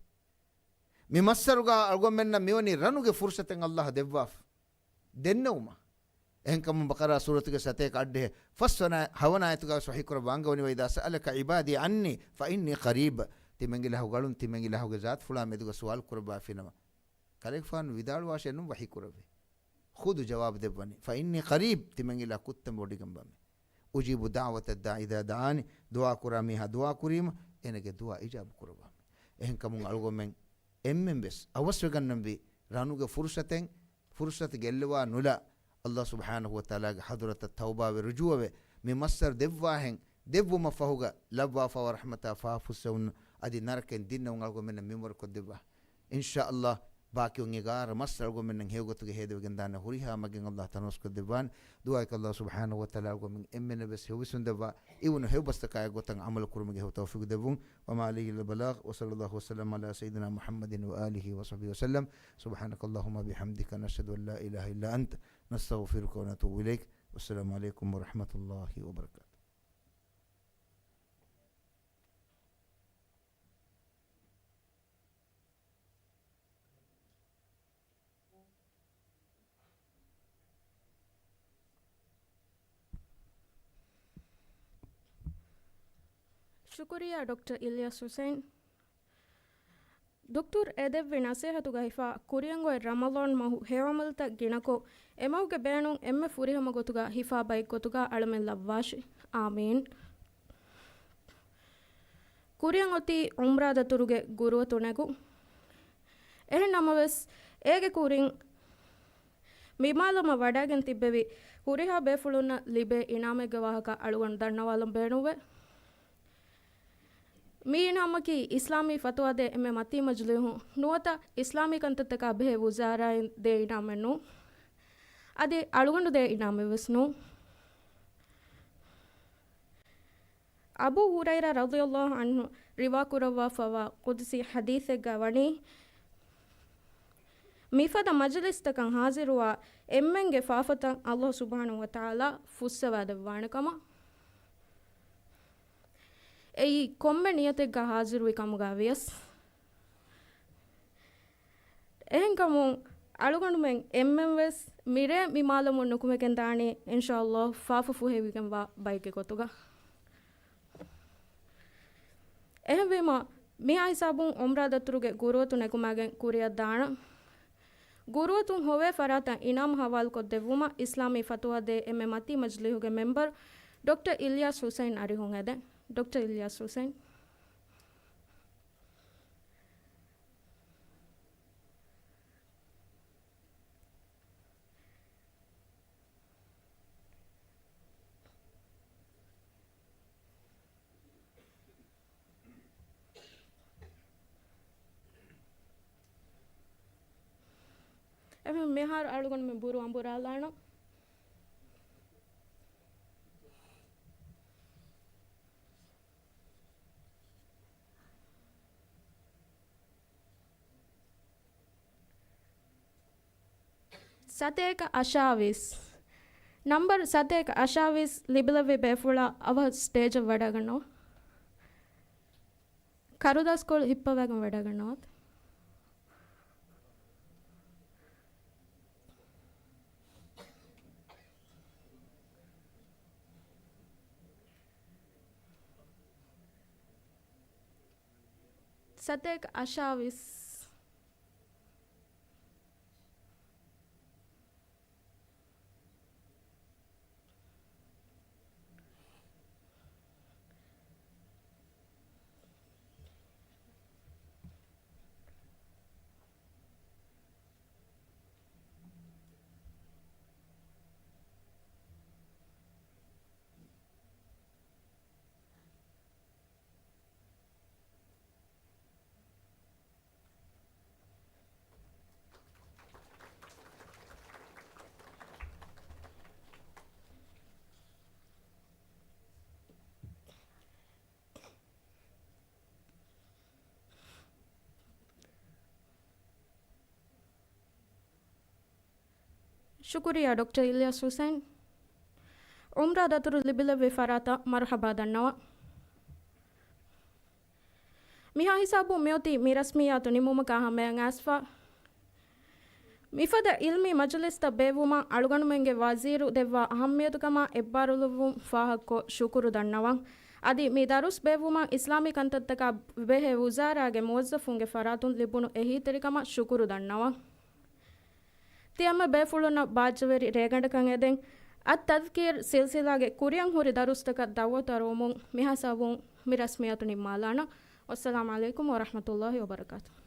ಮಿ ಮಸ್ಸರುಗ ಆಗುಮೆನ್ನ ಮಿವನಿ ರನುಗೆ ಫುರ್ಸತೆನ್ ಅಲ್ಲಾಹ್ ದೆವ್ವಾಫ್ ದೆನ್ನೌಮ එහෙන්කම බකරා සූරතුගේ සතේක අඩේ ෆස්වන හවනායතුගා සහී කර වංගවනි වයිදා සഅලක ඉබාදී අන්නි ෆඉන්නි ඛරීබ තිමංගිලා හුගලුන් තිමංගිලා හුගේ ذات ෆුලා මෙදුග සවාල් කරබා ෆිනම කලෙක් ෆාන් විදාල් වාෂෙන්නුම් වහී කරවේ ಖುದು ಜವಾಬ್ ದೆವ್ವನಿ ಫಇನ್ನಿ ಖರೀಬ್ ತಿಮಂಗಿಲ್ಲ ಕುತ್ತಂ ಬೊಡಿಗಂ ಬಮ್ಮೆ ಉಜೀಬು ದಾವತ ದಾ ಇದಾ ದಾನಿ ದುಆ ಕುರಾಮಿಹ ದುಆ ಕುರೀಮ ಎನಗೆ ದುಆ ಇಜಾಬ್ ಕುರಬಾ එහෙන්කමුන් අල්ගොමෙන් එම්මෙන් බෙස් අවශ්‍යගන්නම් වී රානුගේ ෆුර්සත ගෙල්ලවා නුලා අල්ලාහ් සුබ්හානහු වතාලාගේ හදරත තෞබාවේ රුජුවේ මේ මස්සර් දෙව්වාහෙන් දෙව්වම ෆහුග ලබ්වා ෆව රහමතා ෆාෆුසුන් අදි නරකෙන් දින්නුන් අල්ගොමෙන් මෙමර කොද්දවා ඉන්ෂා අල්ලාහ් ಬಾಕಿಯೊಂಗೆ ಗಾರ ಮಸ್ಸಲ್ಗೊಮ್ಮೆನ್ನ ಹೇಗೊತ್ತಿಗೆ ಹೇದವೆಗೆನ್ ದಾನ ಹುರಿಹಾ ಮಗೆನ್ ಅಲ್ಲಾಹ್ ತನಸ್ಕೊದ್ದೆವಾನ್ ದುಆಕ ಅಲ್ಲಾಹ್ ಸುಬ್ಹಾನಹು ವ ತಆಲಾ ಗೊಮ್ಮೆನ್ ಎಮ್ಮೆನ ಬೆಸ್ ಹೆವಿಸುಂದವ ಇವನು ಹೆವಬಸ್ತಕಾಯ ಗೊತ್ತಂಗ ಅಮಲ ಕುರುಮಿಗೆ ಹೆವ ತೌಫೀಕ್ ದೆವುಂ ವಮಾ ಅಲೈಹಿಲ್ ಬಲಾಗ್ ವ ಸಲ್ಲಲ್ಲಾಹು ವಸಲ್ಲಮ ಅಲಾ ಸಯ್ಯಿದಿನಾ ಮುಹಮ್ಮದಿನ್ ವ ಆಲಿಹಿ ವ ಸಹಬಿಹಿ ವಸಲ್ಲಂ ಸುಬ್ಹಾನಕ ಅಲ್ಲಾಹುಮ್ಮ ಬಿಹಮ್ದಿಕ ನಶ್ಹದು ಅನ್ ಲಾ ಇಲಾಹ ಇಲ್ಲಾ ಅಂತ ನಸ್ತಗ್ಫಿರುಕ ವ ನತೂಬು ಇಲೈಕ್ ವಸ್ಸಲಾಮು ಅಲೈಕುಂ ವ ರಹಮತುಲ್ಲಾಹಿ ವ ಬರಕಾತುಹು. ಶುಕ್ರಿಯಾ ಡಾಕ್ಟರ್ ಇಲಿಯಾಸ್ ಹುಸೇನ್. ಡಾಕ್ಟರ್ ಎದೆವ್ವಿ ನಸೇಹತುಗ ಹಿಫಾ ಕುರಿಯಂಗೊಯ್ ರಮಲಾನ್ ಮಹು ಹೇವಮಲ್ತ ಗಿಣಕೊ ಎಮವುಗೆ ಬೇಣುಂ ಎಮ್ಮೆ ಫುರಿಹಮ ಗೊತುಗ ಹಿಫಾ ಬೈಕ್ ಗೊತುಗ ಅಳಮೆಲ್ಲವ್ವಾಶಿ ಆಮೀನ್. ಕುರಿಯಂ ಒತಿ ಉಮ್ರಾದ ತುರುಗೆ ಗುರುವ ತುಣೆಗು ಎಹೆ ನಮವೆಸ್ ಏಗೆ ಕುರಿಂ ಮಿಮಾಲಮ ವಡಾಗೆನ್ ತಿಬ್ಬೆವಿ ಹುರಿಹಾ ಬೇಫುಳುನ್ನ ಲಿಬೆ ಇನಾಮೆಗೆ ವಾಹಕ ಅಳುವನ್ ದಣ್ಣವಾಲಂ ಬೇಣುವೆ ಮೀನಾಮಕಿ ಇಸ್ಲಾಮಿ ಫತುವಾದೆ ಎಮ್ಮೆ ಮತಿ ಮಜ್ಲಿಹು ನುವತ ಇಸ್ಲಾಮಿಕ್ ಅಂತತಕ ಬೆ ವುಜಾರಾಯಿನ್ ದೇ ಇನಾಮೆನ್ನು ಅದೇ ಅಳುಗಂಡು ದೇ ಇನಾಮೆ ವಿಸ್ನು ಅಬು ಹುರೈರ ರದಿಯಲ್ಲಾಹು ಅನ್ಹು ರಿವಾ ಕುರವಾ ಫವಾ ಕುದ್ಸಿ ಹದೀಸೆಗ್ಗ ವಣಿ ಮಿಫದ ಮಜ್ಲಿಸ್ ತಕಂ ಹಾಜಿರುವ ಎಮ್ಮೆಂಗೆ ಫಾಫತಂ ಅಲ್ಲಾಹ್ ಸುಬ್ಹಾನಹು ವ ತಆಲಾ ಫುಸ್ಸವಾದ ವಾಣಕಮ ಎಯಿ ಕೊಮ್ಮೆ ನಿಯತೆಗ್ಗ ಹಾಜಿರುವಿ ಕಮುಗಾವಿಯಸ್ එහෙන්කමු අලුගොඩුමෙන් එම්එම්එස් මිරේ මිමාලමු නුකුමෙකෙන් දාණි ඉන්ෂාඅල්ලාහ් ෆාෆු ෆුහෙවිකම් වා බයිකේ කොතුගා එහෙන්වීම මියා හිසාබුන් උම්රා දතුරුගේ ගුරුවතු නෙකුමාගෙන් කුරියක් දාණ ಗುರುವತುಂ ಹೊವೆ ಫರಾತ ಇನಾಮ್ ಹವಾಲ್ ಕೊದ್ದೆವುಮ ಇಸ್ಲಾಮಿ ಫತುವಾ ದೆ ಎಮ್ಮೆ ಮತಿ ಮಜ್ಲಿಹುಗೆ ಮೆಂಬರ್ ಡಾಕ್ಟರ್ ಇಲಿಯಾಸ್ ಹುಸೈನ್ ಅರಿಹುಂ ಎದೆ ಡಾಕ್ಟರ್ ಇಲಿಯಾಸ್ ಹುಸೈನ್ ಎಮ್ಮೆ ಮೆಹಾರ್ ಅಳುಗೊಂಡು ಮೆ ಬುರು ಅಂಬುರಾಲಾಣ ಸತೇಕ ಅಶಾವಿಸ್ ನಂಬರ್ ಸತೇಕ ಅಶಾವಿಸ್ ಲಿಬಿಲವಿ ಬೇಫುಳ ಅವ ಸ್ಟೇಜ್ ವಡಗಣ್ಣು ಕರುದಾ ಸ್ಕೂಲ್ ಹಿಪ್ಪವಾಗ ವಡಗಣ್ಣು ಸತೇಕ ಅಶಾವಿಸ್ ಶುಕ್ರಿಯಾ ಡಾಕ್ಟರ್ ಇಲಿಯಾಸ್ ಹುಸೈನ್ ಉಮ್ರಾ ದತುರು ಲಿಬಿಲವಿ ಫರಾತ ಮರ್ಹಬಾ ದನ್ನವ ಮಿಹಾ ಹಿಸಾಬು ಮ್ಯೋತಿ ಮಿರಸ್ಮಿಯಾತು ನಿಮ್ಮುಮಕ ಹಮೆಯಂ ಆಸ್ಫಾ ಮಿಫದ ಇಲ್ಮಿ ಮಜಲಿಸ್ತ ಬೇವುಮ ಅಳುಗಣುಮೆಂಗೆ ವಜೀರು ದೆವ್ವ ಅಹಮ್ಮಿಯತುಕಮ ಎಬ್ಬಾರುಲುವು ಫಾಹಕ್ಕೊ ಶುಕುರು ದನ್ನವ ಅದಿ ಮಿ ದರುಸ್ ಬೇವುಮ ಇಸ್ಲಾಮಿಕ್ ಅಂತತ್ತಕ ಬೆಹೆ ಉಜಾರಾಗೆ ಮುವಜ್ಜಫುಂಗೆ ಫರಾತುನ್ ಲಿಬುನು ಎಹಿ ತೆರಿಕಮ ಶುಕುರು ದನ್ನವ ತಿಯಮ್ಮ ಬೇಫುಳುನ ಬಾಜವೇರಿ ರೇಗಂಡಕಂ ಎದೆಂ ಅತ್ ತದ್ಕೀರ್ ಸಿಲ್ಸಿಲಾಗೆ ಕುರಿಯಂ ಹುರಿ ದರುಸ್ತಕ ದವತರೋಮುಂ ಮಿಹಸವುಂ ಮಿರಸ್ಮಿಯತು ನಿಮ್ಮಾಲಾನ ವಸ್ಸಲಾಮು ಅಲೈಕುಂ ವರಹಮತುಲ್ಲಾಹಿ ವಬರಕಾತು